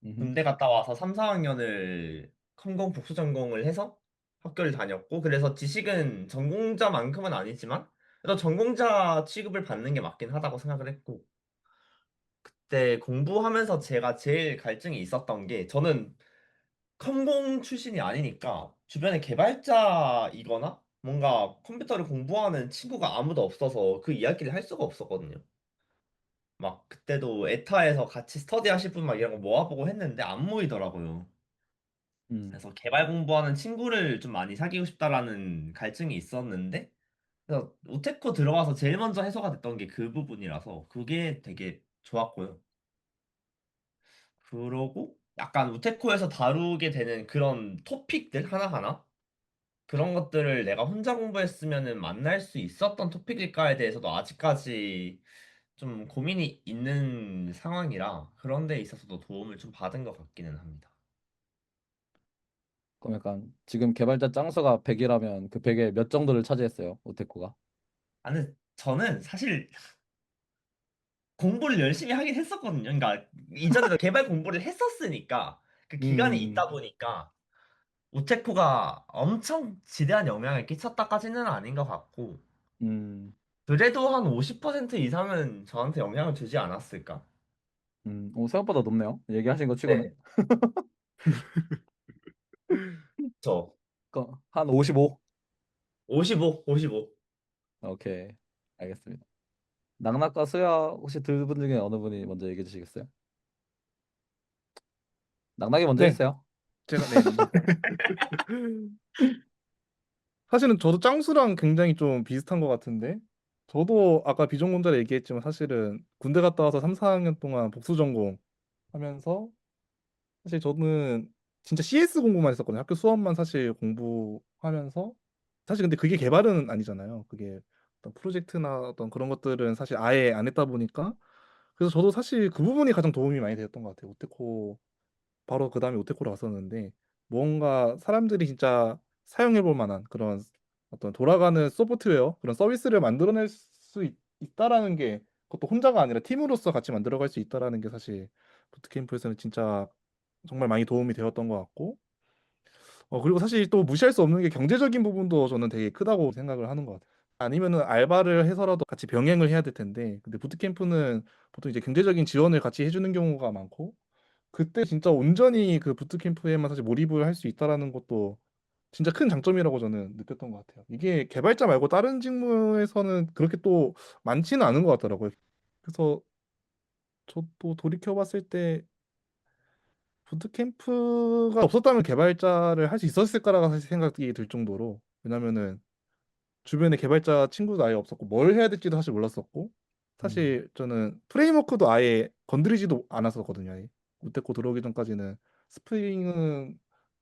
음흠. 군대 갔다 와서 3, 4학년을 컴공 복수 전공을 해서 학교를 다녔고 그래서 지식은 전공자만큼은 아니지만 그래도 전공자 취급을 받는 게 맞긴 하다고 생각을 했고 그때 공부하면서 제가 제일 갈증이 있었던 게 저는 컴공 출신이 아니니까 주변에 개발자이거나 뭔가 컴퓨터를 공부하는 친구가 아무도 없어서 그 이야기를 할 수가 없었거든요. 막 그때도 에타에서 같이 스터디 하실 분 막 이런 거 모아보고 했는데 안 모이더라고요. 음. 그래서 개발 공부하는 친구를 좀 많이 사귀고 싶다라는 갈증이 있었는데 그래서 우테코 들어와서 제일 먼저 해소가 됐던 게 그 부분이라서 그게 되게 좋았고요. 그러고 약간 우테코에서 다루게 되는 그런 토픽들 하나하나 그런 것들을 내가 혼자 공부했으면은 만날 수 있었던 토픽일까에 대해서도 아직까지 좀 고민이 있는 상황이라 그런 데 있어서도 도움을 좀 받은 것 같기는 합니다. 그럼 약간 지금 개발자 짱수가 100이라면 그 100의 몇 정도를 차지했어요, 오테코가? 아, 근데 저는 사실 공부를 열심히 하긴 했었거든요. 그러니까 이전에도 개발 공부를 했었으니까 그 기간이 음. 있다 보니까 우테코가 엄청 지대한 영향을 끼쳤다까지는 아닌 것 같고 음. 그래도 한 50% 이상은 저한테 영향을 주지 않았을까? 생각보다 높네요. 얘기하신 거 치고는. 네. 저 한 55. 55, 55. 오케이. 알겠습니다. 낙낙과 수야 혹시 두 분 중에 어느 분이 먼저 얘기해 주시겠어요? 낙낙이 먼저 네, 해주세요. 제가 네 먼저. 사실은 저도 짱수랑 굉장히 좀 비슷한 것 같은데, 저도 아까 비전공자를 얘기했지만 사실은 군대 갔다 와서 3, 4학년 동안 복수 전공 하면서 사실 저는 진짜 CS 공부만 했었거든요. 학교 수업만 사실 공부하면서 사실 근데 그게 개발은 아니잖아요. 그게 어떤 프로젝트나 어떤 그런 것들은 사실 아예 안 했다 보니까 그래서 저도 사실 그 부분이 가장 도움이 많이 되었던 것 같아요. 우테코 바로 그 다음에 우테코로 갔었는데 뭔가 사람들이 진짜 사용해 볼 만한 그런 어떤 돌아가는 소프트웨어 그런 서비스를 만들어낼 수 있다라는 게 그것도 혼자가 아니라 팀으로서 같이 만들어갈 수 있다라는 게 사실 부트캠프에서는 진짜 정말 많이 도움이 되었던 것 같고 그리고 사실 또 무시할 수 없는 게 경제적인 부분도 저는 되게 크다고 생각을 하는 것 같아요. 아니면은 알바를 해서라도 같이 병행을 해야 될 텐데 근데 부트캠프는 보통 이제 경제적인 지원을 같이 해주는 경우가 많고 그때 진짜 온전히 그 부트캠프에만 사실 몰입을 할 수 있다라는 것도 진짜 큰 장점이라고 저는 느꼈던 것 같아요. 이게 개발자 말고 다른 직무에서는 그렇게 또 많지는 않은 것 같더라고요. 그래서 저도 돌이켜봤을 때 부트캠프가 없었다면 개발자를 할 수 있었을 거라고 사실 생각이 들 정도로 왜냐면은 주변에 개발자 친구도 아예 없었고 뭘 해야 될지도 사실 몰랐었고 사실 저는 프레임워크도 아예 건드리지도 않았었거든요. 아예. 우테코 들어오기 전까지는 스프링은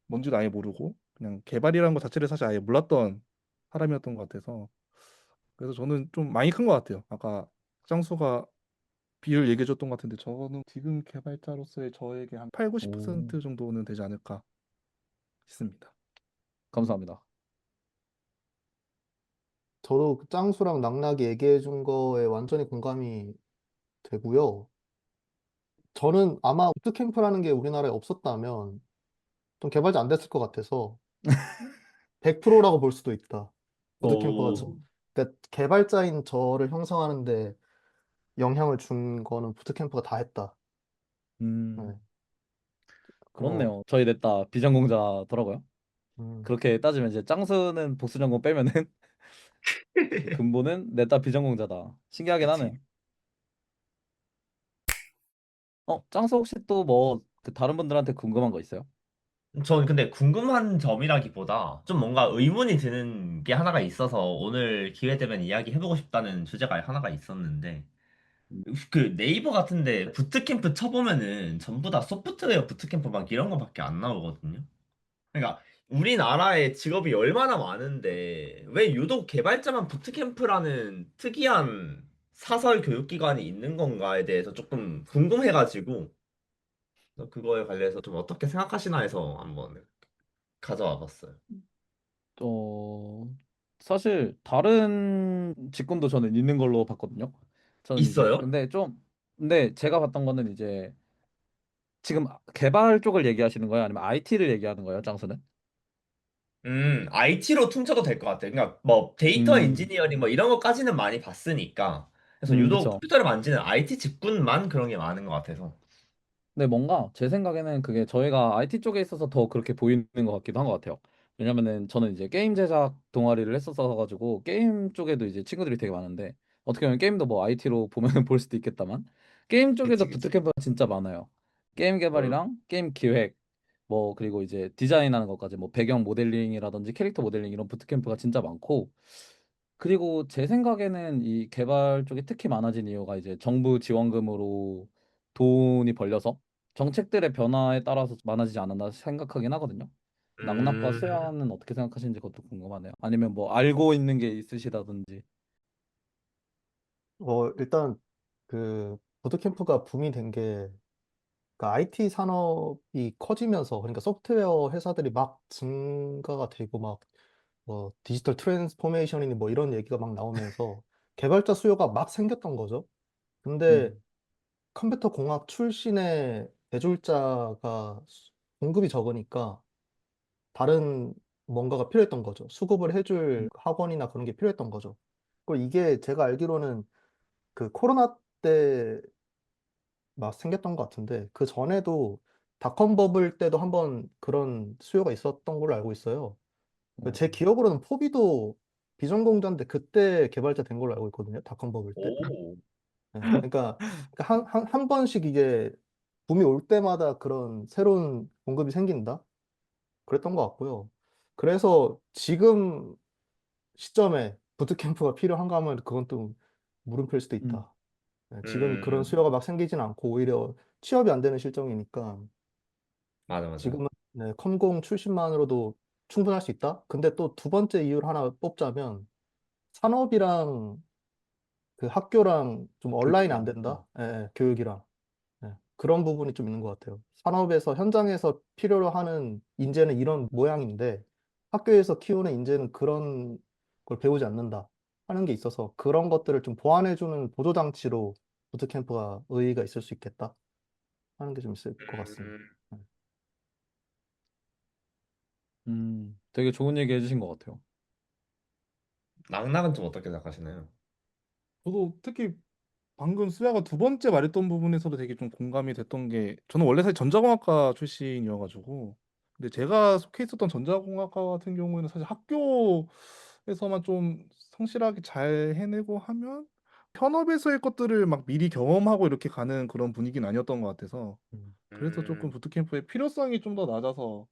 뭔지도 아예 모르고 그냥 개발이라는 것 자체를 사실 아예 몰랐던 사람이었던 것 같아서 그래서 저는 좀 많이 큰 것 같아요. 아까 짱수가 비율 얘기해 줬던 것 같은데 저는 지금 개발자로서의 저에게 한 8, 오, 90% 정도는 되지 않을까 싶습니다. 감사합니다. 저도 그 짱수랑 낙낙이 얘기해 준 거에 완전히 공감이 되고요. 저는 아마 부트캠프라는 게 우리나라에 없었다면 좀 개발자 안 됐을 것 같아서 100%라고 볼 수도 있다. 부트캠프가 오. 그러니까 개발자인 저를 형성하는데 영향을 준 거는 부트캠프가 다 했다. 네. 음, 뭐, 그렇네요. 저희 넷다 비전공자더라고요. 음, 그렇게 따지면 이제 짱수는 복수 전공 빼면은 근본은 넷다 비전공자다. 신기하긴 그치. 하네요. 짱수 혹시 또 뭐 그 다른 분들한테 궁금한 거 있어요? 전 근데 궁금한 점이라기보다 좀 뭔가 의문이 드는 게 하나가 있어서 오늘 기회 되면 이야기해보고 싶다는 주제가 하나가 있었는데 그 네이버 같은데 부트캠프 쳐보면은 전부 다 소프트웨어 부트캠프 막 이런 거밖에 안 나오거든요. 그러니까 우리나라에 직업이 얼마나 많은데 왜 유독 개발자만 부트캠프라는 특이한 사설 교육기관이 있는 건가에 대해서 조금 궁금해가지고 그거에 관련해서 좀 어떻게 생각하시나 해서 한번 가져와 봤어요. 어, 사실 다른 직군도 저는 있는 걸로 봤거든요. 저는 이제 있어요? 근데 제가 봤던 거는 이제 지금 개발 쪽을 얘기하시는 거예요? 아니면 IT를 얘기하는 거예요, 짱수는? IT로 퉁쳐도 될 것 같아요. 그러니까 뭐 데이터 음, 엔지니어링 뭐 이런 것까지는 많이 봤으니까. 그래서 유독 그쵸. 컴퓨터를 만지는 IT 직군만 그런 게 많은 것 같아서. 근데 뭔가 제 생각에는 그게 저희가 IT 쪽에 있어서 더 그렇게 보이는 것 같기도 한 것 같아요. 왜냐면은 저는 이제 게임 제작 동아리를 했었어 가지고 게임 쪽에도 이제 친구들이 되게 많은데 어떻게 보면 게임도 뭐 IT로 보면은 볼 수도 있겠다만 게임 쪽에도 그치, 그치. 부트캠프가 진짜 많아요. 게임 어. 개발이랑 게임 기획 뭐 그리고 이제 디자인하는 것까지 뭐 배경 모델링이라든지 캐릭터 모델링 이런 부트캠프가 진짜 많고 그리고 제 생각에는 이 개발 쪽이 특히 많아진 이유가 이제 정부 지원금으로 돈이 벌려서 정책들의 변화에 따라서 많아지지 않았나 생각하긴 하거든요. 낙낙과 음, 수야는 어떻게 생각하시는지 그것도 궁금하네요. 아니면 뭐 알고 있는 게 있으시다든지. 일단 그 부트캠프가 붐이 된 게 그 IT 산업이 커지면서 그러니까 소프트웨어 회사들이 막 증가가 되고 막 뭐 디지털 트랜스포메이션이니 뭐 이런 얘기가 막 나오면서 개발자 수요가 막 생겼던 거죠. 근데 음, 컴퓨터 공학 출신의 대졸자가 공급이 적으니까 다른 뭔가가 필요했던 거죠. 수급을 해줄 학원이나 그런 게 필요했던 거죠. 그리고 이게 제가 알기로는 그 코로나 때 막 생겼던 것 같은데 그 전에도 닷컴 버블 때도 한번 그런 수요가 있었던 걸로 알고 있어요. 어, 제 기억으로는 포비도 비전공자인데 그때 개발자 된 걸로 알고 있거든요. 닷컴 버블 때. 오. 네, 그러니까 한 번씩 이게 붐이 올 때마다 그런 새로운 공급이 생긴다? 그랬던 것 같고요. 그래서 지금 시점에 부트캠프가 필요한가 하면 그건 또 물음표일 수도 음, 있다. 네, 지금 그런 음, 수요가 막 생기진 않고 오히려 취업이 안 되는 실정이니까 맞아, 맞아. 지금은 네, 컴공 출신만으로도 충분할 수 있다? 근데 또 두 번째 이유를 하나 뽑자면 산업이랑 그 학교랑 좀 온라인 안 교육이랑. 된다? 예, 예, 교육이랑. 예, 그런 부분이 좀 있는 것 같아요. 산업에서, 현장에서 필요로 하는 인재는 이런 모양인데 학교에서 키우는 인재는 그런 걸 배우지 않는다 하는 게 있어서 그런 것들을 좀 보완해주는 보조장치로 부트캠프가 의의가 있을 수 있겠다 하는 게 좀 있을 것 같습니다. 음, 예. 되게 좋은 얘기 해주신 것 같아요. 낙낙은 좀 어떻게 생각하시나요? 저도 특히 방금 수야가 두 번째 말했던 부분에서도 되게 좀 공감이 됐던 게 저는 원래 사실 전자공학과 출신이어가지고 근데 제가 속해 있었던 전자공학과 같은 경우에는 사실 학교에서만 좀 성실하게 잘 해내고 하면 현업에서의 것들을 막 미리 경험하고 이렇게 가는 그런 분위기는 아니었던 것 같아서 음. 그래서 조금 음, 부트캠프의 필요성이 좀 더 낮아서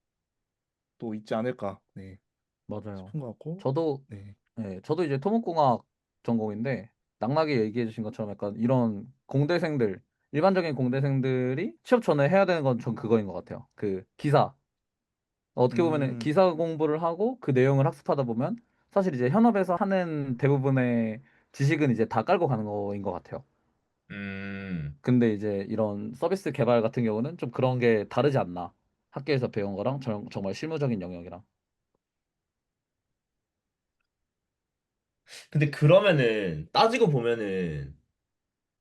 또 있지 않을까 네, 맞아요. 싶은 것 같고 저도 네. 저도 이제 토목공학 전공인데 낙낙이 얘기해 주신 것처럼 약간 이런 공대생들 일반적인 공대생들이 취업 전에 해야 되는 건 전 그거인 것 같아요. 그 기사 어떻게 보면은 음, 기사 공부를 하고 그 내용을 학습하다 보면 사실 이제 현업에서 하는 대부분의 지식은 이제 다 깔고 가는 거인 것 같아요. 음. 근데 이제 이런 서비스 개발 같은 경우는 좀 그런 게 다르지 않나. 학교에서 배운 거랑 정말 실무적인 영역이랑. 근데 그러면은 따지고 보면은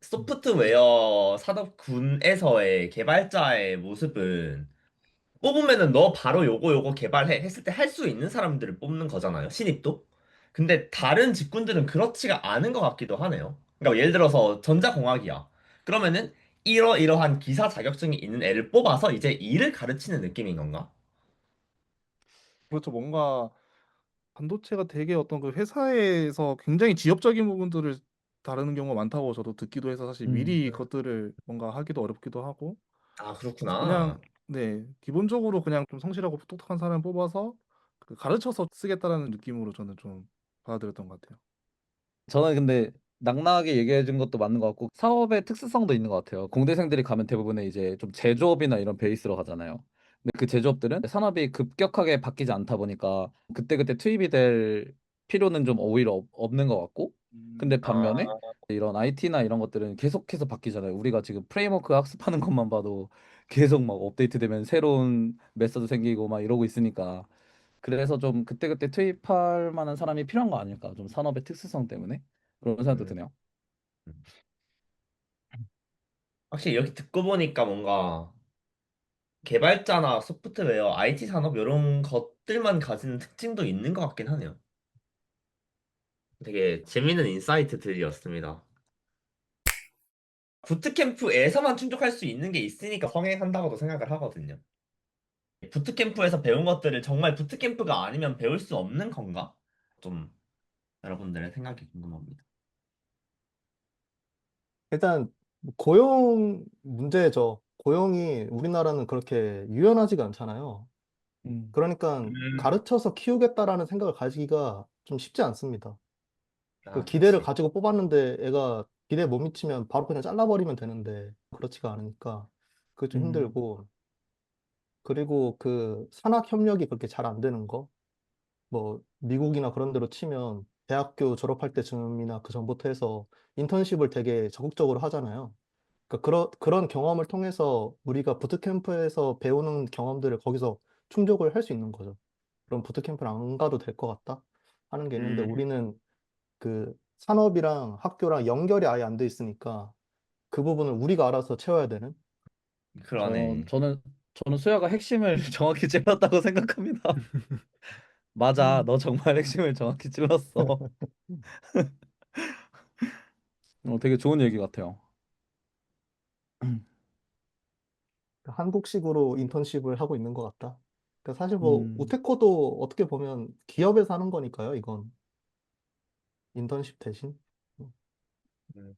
소프트웨어 산업군에서의 개발자의 모습은 뽑으면은 너 바로 요거 개발해 했을 때 할 수 있는 사람들을 뽑는 거잖아요. 신입도. 근데 다른 직군들은 그렇지가 않은 것 같기도 하네요. 그러니까 예를 들어서 전자공학이야. 그러면은 이러이러한 기사 자격증이 있는 애를 뽑아서 이제 일을 가르치는 느낌인 건가? 그렇죠. 뭔가 반도체가 되게 어떤 그 회사에서 굉장히 지엽적인 부분들을 다루는 경우가 많다고 저도 듣기도 해서 사실 음. 미리 그것들을 뭔가 하기도 어렵기도 하고 아, 그래서 그렇구나. 그냥 네 기본적으로 그냥 좀 성실하고 똑똑한 사람 뽑아서 그 가르쳐서 쓰겠다라는 느낌으로 저는 좀 받아들였던 것 같아요. 저는 근데 낙낙하게 얘기해 준 것도 맞는 것 같고 사업의 특수성도 있는 것 같아요. 공대생들이 가면 대부분의 이제 좀 제조업이나 이런 베이스로 가잖아요. 근데 그 제조업들은 산업이 급격하게 바뀌지 않다 보니까 그때그때 투입이 될 필요는 좀 오히려 없는 것 같고 근데 아, 반면에 이런 IT나 이런 것들은 계속해서 바뀌잖아요. 우리가 지금 프레임워크 학습하는 것만 봐도 계속 막 업데이트되면 새로운 메서드 생기고 막 이러고 있으니까 그래서 좀 그때그때 투입할 만한 사람이 필요한 거 아닐까? 좀 산업의 특수성 때문에 그런 생각도 음. 드네요. 확실히 이렇게 듣고 보니까 뭔가 개발자나 소프트웨어, IT 산업 이런 것들만 가지는 특징도 있는 것 같긴 하네요. 되게 재밌는 인사이트들이었습니다. 부트캠프에서만 충족할 수 있는 게 있으니까 성행한다고도 생각을 하거든요. 부트캠프에서 배운 것들을 정말 부트캠프가 아니면 배울 수 없는 건가? 좀 여러분들의 생각이 궁금합니다. 일단 고용 문제죠. 고용이 우리나라는 그렇게 유연하지가 않잖아요. 음. 그러니까 음. 가르쳐서 키우겠다라는 생각을 가지기가 좀 쉽지 않습니다. 그 아, 기대를 그치. 가지고 뽑았는데 애가 기대에 못 미치면 바로 그냥 잘라버리면 되는데 그렇지가 않으니까 그게 좀 음. 힘들고 그리고 그 산학 협력이 그렇게 잘 안 되는 거 뭐 미국이나 그런 데로 치면 대학교 졸업할 때쯤이나 그 전부터 해서 인턴십을 되게 적극적으로 하잖아요. 그러니까 그런 경험을 통해서 우리가 부트캠프에서 배우는 경험들을 거기서 충족을 할 수 있는 거죠. 그럼 부트캠프를 안 가도 될 것 같다 하는 게 있는데 음, 우리는 그 산업이랑 학교랑 연결이 아예 안 돼 있으니까 그 부분을 우리가 알아서 채워야 되는. 저 그러네. 저는 저는 수야가 핵심을 정확히 찔렀다고 생각합니다. 맞아, 너 정말 핵심을 정확히 찔렀어. 되게 좋은 얘기 같아요. 한국식으로 인턴십을 하고 있는 것 같다. 그러니까 사실 뭐 음. 우테코도 어떻게 보면 기업에서 하는 거니까요. 이건 인턴십 대신. 음.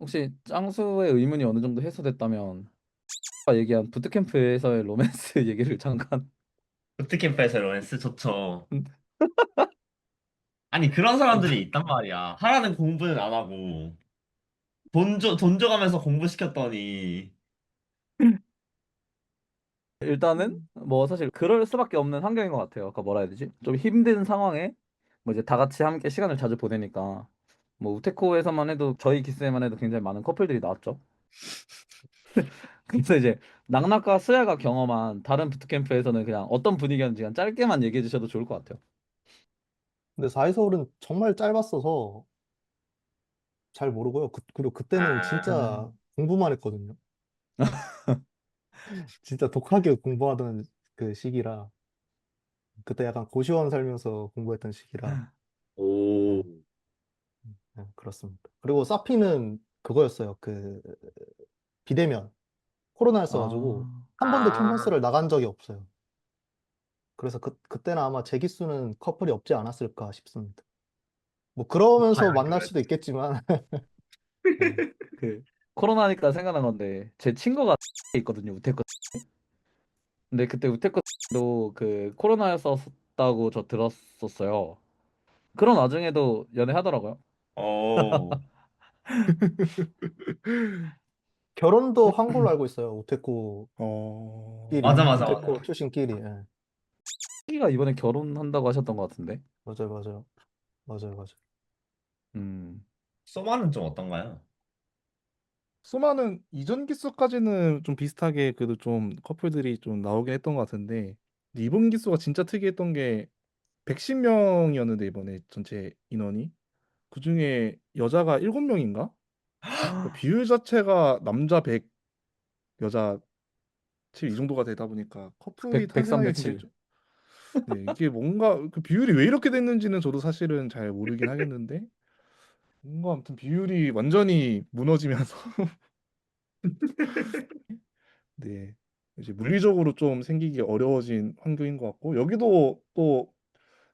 혹시 짱수의 의문이 어느 정도 해소됐다면 아까 얘기한 부트캠프에서의 로맨스 얘기를 잠깐. 부트캠프에서 로맨스 좋죠. 아니, 그런 사람들이 있단 말이야. 하라는 공부는 안 하고, 돈 줘가면서 공부시켰더니, 일단은 뭐 사실 그럴 수밖에 없는 환경인 것 같아요. 아까 뭐라 해야 되지? 좀 힘든 상황에 뭐 이제 다 같이 함께 시간을 자주 보내니까 뭐 우테코에서만 해도 저희 기스에만 해도 굉장히 많은 커플들이 나왔죠. 그래서 이제 낙낙과 스야가 경험한 다른 부트캠프에서는 그냥 어떤 분위기였는지 그냥 짧게만 얘기해 주셔도 좋을 것 같아요. 근데 4위 서울은 정말 짧았어서 잘 모르고요. 그리고 그때는 아, 진짜 공부만 했거든요. 진짜 독하게 공부하던 그 시기라 그때 약간 고시원 살면서 공부했던 시기라 오. 네, 네, 그렇습니다. 그리고 사피는 그거였어요. 그 비대면 코로나였어가지고 아, 한 번도 아, 캠퍼스를 나간 적이 없어요. 그래서 그때는 아마 제 기수는 커플이 없지 않았을까 싶습니다. 뭐 그러면서 과연 만날 수도 그랬지. 있겠지만 네. 그 코로나니까 생각난 건데 제 친구가 있거든요. 우테코. 근데 그때 우테코도 그 코로나였었다고 저 들었었어요. 그런 와중에도 연애하더라고요. 어, 결혼도 한 걸로 알고 있어요. 우테코끼리 어, 맞아, 우테코 맞아. 출신끼리. 예. 키가 이번에 결혼한다고 하셨던 것 같은데. 맞아요, 맞아요, 맞아요, 맞아요. 음. 소마는 좀 어떤가요? 소마는 이전 기수까지는 좀 비슷하게 그래도 좀 커플들이 좀 나오긴 했던 것 같은데 근데 이번 기수가 진짜 특이했던 게 110명이었는데 이번에 전체 인원이 그중에 여자가 7명인가? 그러니까 비율 자체가 남자 100, 여자 7 이 정도가 되다 보니까 커플이 103 대 탄생하기 굉장히 7. 좀 네, 이게 뭔가 그 비율이 왜 이렇게 됐는지는 저도 사실은 잘 모르긴 하겠는데 뭔가 아무튼 비율이 완전히 무너지면서 네. 이제 물리적으로 좀 생기기 어려워진 환경인 것 같고 여기도 또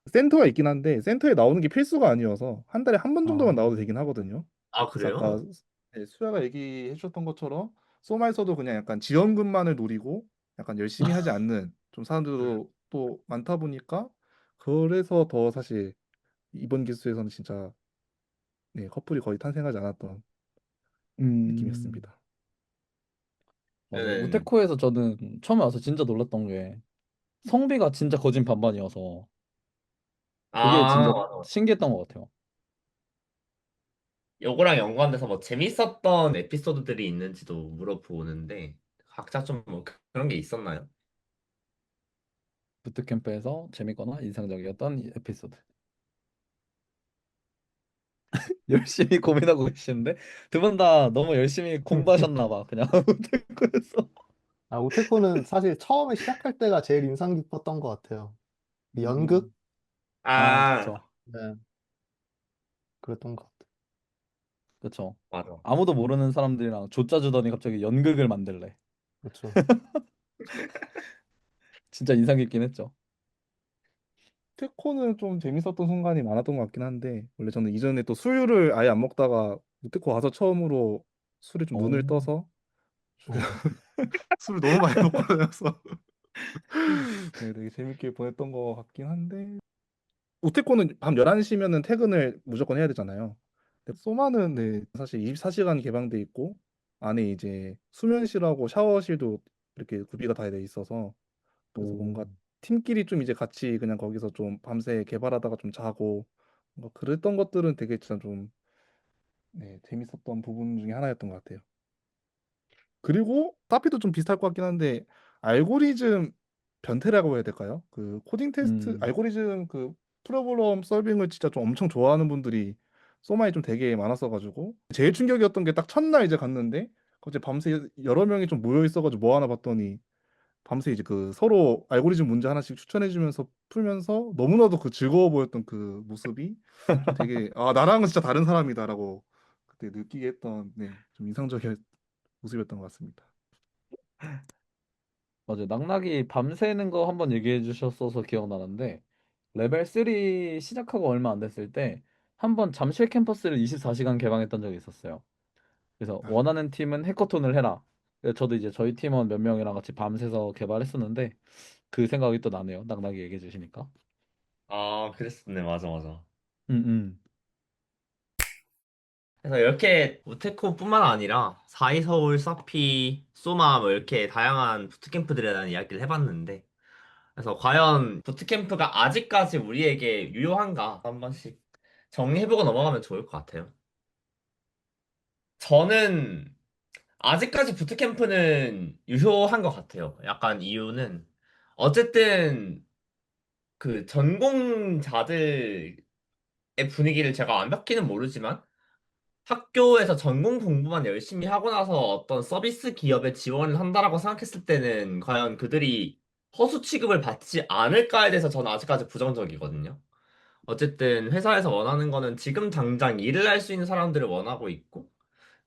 센터가 있긴 한데 센터에 나오는 게 필수가 아니어서 한 달에 한 번 정도만 아, 나와도 되긴 하거든요. 아, 그래서 아까 그래요? 네, 수야가 얘기해 주셨던 것처럼 소마에서도 그냥 약간 지원금만을 노리고 약간 열심히 하지 않는 좀 음. 사람들도 또 많다 보니까 그래서 더 사실 이번 기수에서는 진짜 네, 커플이 거의 탄생하지 않았던 음, 느낌이었습니다. 맞아요. 는 우테코에서 저는 처음에 와서 진짜 놀랐던 게 성비가 진짜 거진 반반이어서 그게 아, 진짜 맞아. 신기했던 것 같아요. 요거랑 연관돼서 뭐 재밌었던 에피소드들이 있는지도 물어보는데 각자 좀 뭐 그런 게 있었나요? 부트캠프에서 재밌거나 인상적이었던 이 에피소드. 열심히 고민하고 계시는데 두 분 다 너무 열심히 공부하셨나 봐. 그냥 우테코에서. 아, 우테코는 사실 처음에 시작할 때가 제일 인상 깊었던 것 같아요. 그 연극? 음, 아, 아, 그쵸. 네, 그랬던 것 같아요. 그쵸. 맞아. 아무도 모르는 사람들이랑 조짜 주더니 갑자기 연극을 만들래. 그렇죠. 진짜 인상 깊긴 했죠. 테코는 좀 재밌었던 순간이 많았던 것 같긴 한데 원래 저는 이전에 또 술을 아예 안 먹다가 테코 와서 처음으로 술에 좀 눈을 어, 떠서 술을 너무 많이 먹고 다녀서 네, 되게 재밌게 보냈던 것 같긴 한데 우테코는 밤 11시면은 퇴근을 무조건 해야 되잖아요. 근데 소마는 네, 사실 24시간 개방돼 있고 안에 이제 수면실하고 샤워실도 이렇게 구비가 다 돼 있어서 그래서 오. 뭔가 팀끼리 좀 이제 같이 그냥 거기서 좀 밤새 개발하다가 좀 자고 뭔가 그랬던 것들은 되게 진짜 좀 네, 재밌었던 부분 중에 하나였던 것 같아요. 그리고 따피도 좀 비슷할 것 같긴 한데 알고리즘 변태라고 해야 될까요? 그 코딩 테스트 음. 알고리즘 그 프로그램 서빙을 진짜 좀 엄청 좋아하는 분들이 소마에 좀 되게 많았어가지고 제일 충격이었던 게 딱 첫날 이제 갔는데 갑자기 밤새 여러 명이 좀 모여 있어가지고 뭐 하나 봤더니 밤새 이제 그 서로 알고리즘 문제 하나씩 추천해주면서 풀면서 너무나도 그 즐거워 보였던 그 모습이 좀 되게 아 나랑은 진짜 다른 사람이다라고 그때 느끼게 했던 네 좀 인상적인 모습이었던 것 같습니다. 맞아요. 낙낙이 밤새는 거 한번 얘기해 주셨어서 기억나는데 레벨 3 시작하고 얼마 안 됐을 때 한번 잠실 캠퍼스를 24시간 개방했던 적이 있었어요. 그래서 아, 원하는 팀은 해커톤을 해라. 그래서 저도 이제 저희 팀원 몇 명이랑 같이 밤새서 개발했었는데 그 생각이 또 나네요. 낙낙이 얘기해 주시니까. 아, 그랬었네. 맞아, 맞아. 음, 음. 그래서 이렇게 우테코뿐만 아니라 사이서울, 사피, 소마 뭐 이렇게 다양한 부트캠프들에 대한 이야기를 해봤는데 그래서 과연 부트캠프가 아직까지 우리에게 유효한가 한 번씩 정리해보고 넘어가면 좋을 것 같아요. 저는 아직까지 부트캠프는 유효한 것 같아요. 약간 이유는 어쨌든 그 전공자들의 분위기를 제가 완벽히는 모르지만 학교에서 전공 공부만 열심히 하고 나서 어떤 서비스 기업에 지원을 한다라고 생각했을 때는 과연 그들이 허수 취급을 받지 않을까에 대해서 저는 아직까지 부정적이거든요. 어쨌든 회사에서 원하는 거는 지금 당장 일을 할 수 있는 사람들을 원하고 있고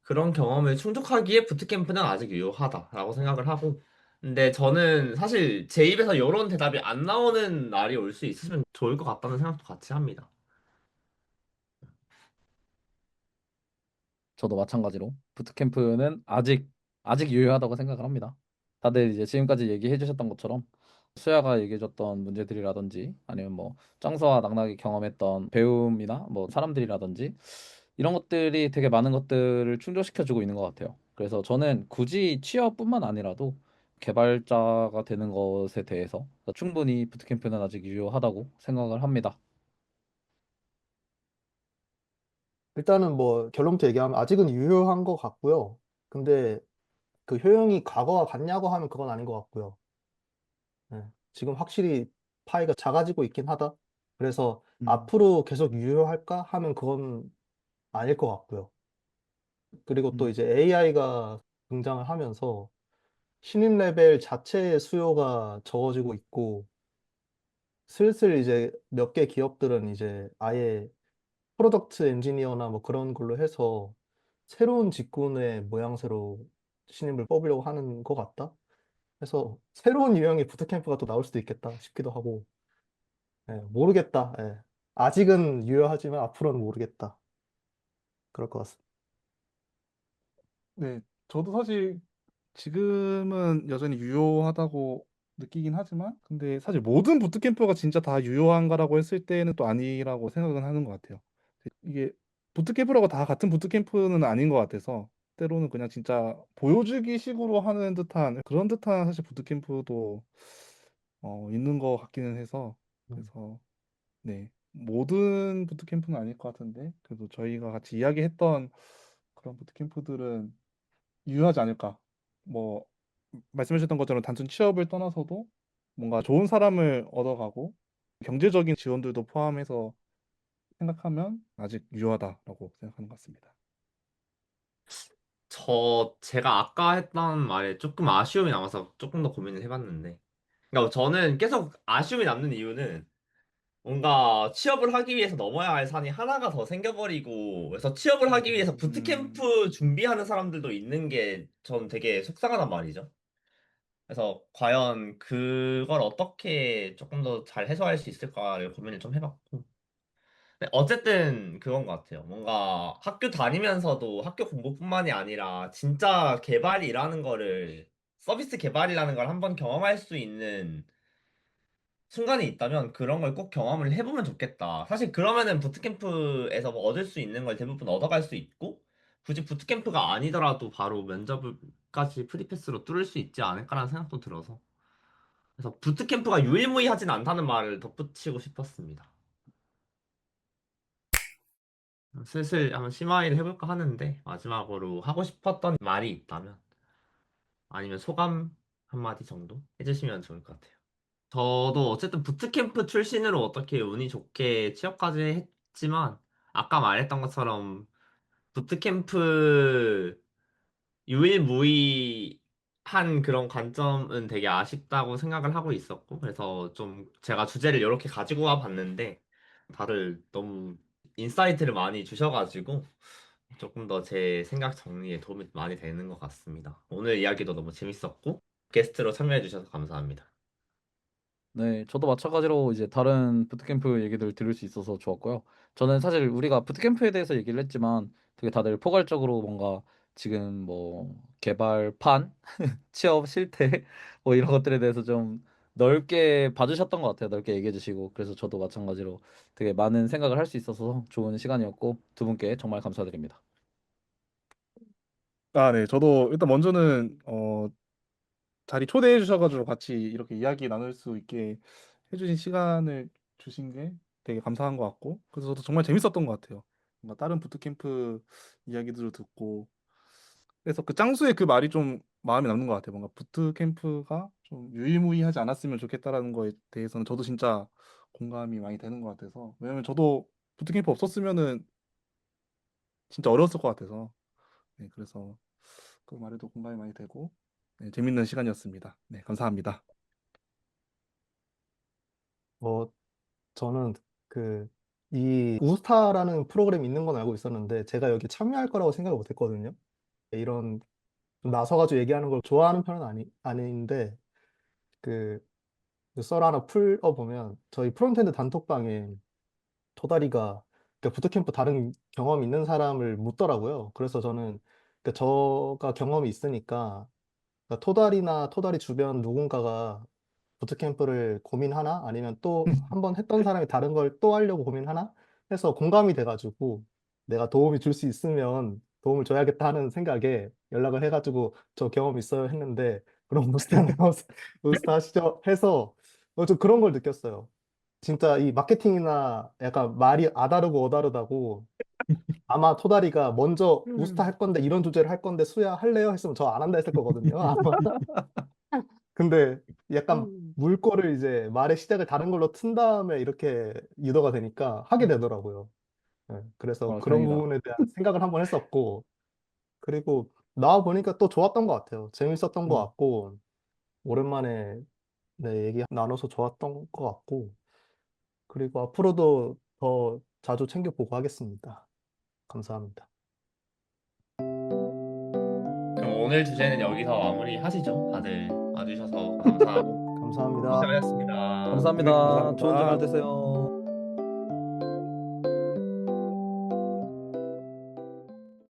그런 경험을 충족하기에 부트캠프는 아직 유효하다라고 생각을 하고 근데 저는 사실 제 입에서 이런 대답이 안 나오는 날이 올 수 있으면 좋을 것 같다는 생각도 같이 합니다. 저도 마찬가지로 부트캠프는 아직 유효하다고 생각을 합니다. 다들 이제 지금까지 얘기해 주셨던 것처럼 수야가 얘기해 줬던 문제들이라든지 아니면 뭐 짱서와 낙낙이 경험했던 배움이나 뭐 사람들이라든지 이런 것들이 되게 많은 것들을 충족시켜 주고 있는 것 같아요. 그래서 저는 굳이 취업뿐만 아니라도 개발자가 되는 것에 대해서 충분히 부트캠프는 아직 유효하다고 생각을 합니다. 일단은 뭐 결론부터 얘기하면 아직은 유효한 것 같고요. 근데 그 효용이 과거와 같냐고 하면 그건 아닌 것 같고요. 네. 지금 확실히 파이가 작아지고 있긴 하다. 그래서 음, 앞으로 계속 유효할까 하면 그건 아닐 것 같고요. 그리고 또 음, 이제 AI가 등장을 하면서 신입 레벨 자체의 수요가 적어지고 있고 슬슬 이제 몇 개 기업들은 이제 아예 프로덕트 엔지니어나 뭐 그런 걸로 해서 새로운 직군의 모양새로 신입을 뽑으려고 하는 것 같다. 그래서 새로운 유형의 부트캠프가 또 나올 수도 있겠다 싶기도 하고, 예, 모르겠다. 예. 아직은 유효하지만 앞으로는 모르겠다. 그럴 것 같습니다. 네, 저도 사실 지금은 여전히 유효하다고 느끼긴 하지만, 근데 사실 모든 부트캠프가 진짜 다 유효한가라고 했을 때는 또 아니라고 생각은 하는 것 같아요. 이게 부트캠프라고 다 같은 부트캠프는 아닌 것 같아서 때로는 그냥 진짜 보여주기 식으로 하는 듯한 그런 듯한 사실 부트캠프도 있는 것 같기는 해서 음. 그래서 네, 모든 부트캠프는 아닐 것 같은데 그래도 저희가 같이 이야기했던 그런 부트캠프들은 유효하지 않을까. 뭐 말씀해주셨던 것처럼 단순 취업을 떠나서도 뭔가 좋은 사람을 얻어가고 경제적인 지원들도 포함해서 생각하면 아직 유효하다라고 생각하는 것 같습니다. 제가 아까 했던 말에 조금 아쉬움이 남아서 조금 더 고민을 해봤는데 그러니까 저는 계속 아쉬움이 남는 이유는 뭔가 취업을 하기 위해서 넘어야 할 산이 하나가 더 생겨버리고 그래서 취업을 하기 위해서 음, 부트캠프 준비하는 사람들도 있는 게 전 되게 속상하단 말이죠. 그래서 과연 그걸 어떻게 조금 더 잘 해소할 수 있을까를 고민을 좀 해봤고 근데 어쨌든 그건 것 같아요. 뭔가 학교 다니면서도 학교 공부뿐만이 아니라 진짜 개발이라는 거를 서비스 개발이라는 걸 한번 경험할 수 있는 순간이 있다면 그런 걸 꼭 경험을 해보면 좋겠다. 사실 그러면은 부트캠프에서 뭐 얻을 수 있는 걸 대부분 얻어갈 수 있고 굳이 부트캠프가 아니더라도 바로 면접을까지 프리패스로 뚫을 수 있지 않을까라는 생각도 들어서 그래서 부트캠프가 유일무이하진 않다는 말을 덧붙이고 싶었습니다. 슬슬 한번 심화를 해볼까 하는데 마지막으로 하고 싶었던 말이 있다면 아니면 소감 한마디 정도 해주시면 좋을 것 같아요. 저도 어쨌든 부트캠프 출신으로 어떻게 운이 좋게 취업까지 했지만 아까 말했던 것처럼 부트캠프 유일무이한 그런 관점은 되게 아쉽다고 생각을 하고 있었고 그래서 좀 제가 주제를 이렇게 가지고 와 봤는데 다들 너무 인사이트를 많이 주셔가지고 조금 더 제 생각 정리에 도움이 많이 되는 것 같습니다. 오늘 이야기도 너무 재밌었고 게스트로 참여해 주셔서 감사합니다. 네, 저도 마찬가지로 이제 다른 부트캠프 얘기들 들을 수 있어서 좋았고요. 저는 사실 우리가 부트캠프에 대해서 얘기를 했지만 되게 다들 포괄적으로 뭔가 지금 뭐 개발판, 취업 실태 뭐 이런 것들에 대해서 좀 넓게 봐주셨던 것 같아요. 넓게 얘기해 주시고 그래서 저도 마찬가지로 되게 많은 생각을 할 수 있어서 좋은 시간이었고 두 분께 정말 감사드립니다. 아, 네. 저도 일단 먼저는 자리 초대해 주셔가지고 같이 이렇게 이야기 나눌 수 있게 해주신 시간을 주신 게 되게 감사한 것 같고, 그래서 저도 정말 재밌었던 것 같아요. 뭔가 다른 부트캠프 이야기들을 듣고, 그래서 그 짱수의 그 말이 좀 마음에 남는 것 같아요. 뭔가 부트캠프가 좀 유일무이하지 않았으면 좋겠다라는 거에 대해서는 저도 진짜 공감이 많이 되는 것 같아서, 왜냐면 저도 부트캠프 없었으면은 진짜 어려웠을 것 같아서, 네, 그래서 그 말에도 공감이 많이 되고, 네, 재밌는 시간이었습니다. 네, 감사합니다. 뭐 저는 그 이 우스타라는 프로그램이 있는 건 알고 있었는데 제가 여기 참여할 거라고 생각을 못 했거든요. 이런 좀 나서가지고 얘기하는 걸 좋아하는 편은 아닌데 그, 그 썰 하나 풀어보면 저희 프론트엔드 단톡방에 토다리가 그 부트캠프 다른 경험 있는 사람을 묻더라고요. 그래서 저는 저가 경험이 있으니까 토다리나 토다리 주변 누군가가 부트캠프를 고민하나 아니면 또 한 번 했던 사람이 다른 걸 또 하려고 고민하나 해서 공감이 돼가지고 내가 도움이 줄 수 있으면 도움을 줘야겠다 하는 생각에 연락을 해가지고 저 경험 있어요 했는데 그럼 무스타 하시죠 해서 좀 그런 걸 느꼈어요. 진짜 이 마케팅이나 약간 말이 아다르고 어다르다고 아마 토다리가 먼저 우스타 할 건데 이런 주제를 할 건데 수야 할래요? 했으면 저 안 한다 했을 거거든요. 아마. 근데 약간 물꼬를 이제 말의 시작을 다른 걸로 튼 다음에 이렇게 유도가 되니까 하게 되더라고요. 네, 그래서 그런 다행이다. 부분에 대한 생각을 한번 했었고 그리고 나와 보니까 또 좋았던 것 같아요. 재밌었던 것 음. 같고 오랜만에 네, 얘기 나눠서 좋았던 것 같고 그리고 앞으로도 더 자주 챙겨보고 하겠습니다. 감사합니다. 그럼 오늘 주제는 여기서 마무리하시죠. 다들 와주셔서 감사하고 감사합니다. 고생하셨습니다. 네, 감사합니다. 좋은 저녁 감사합니다. 되세요.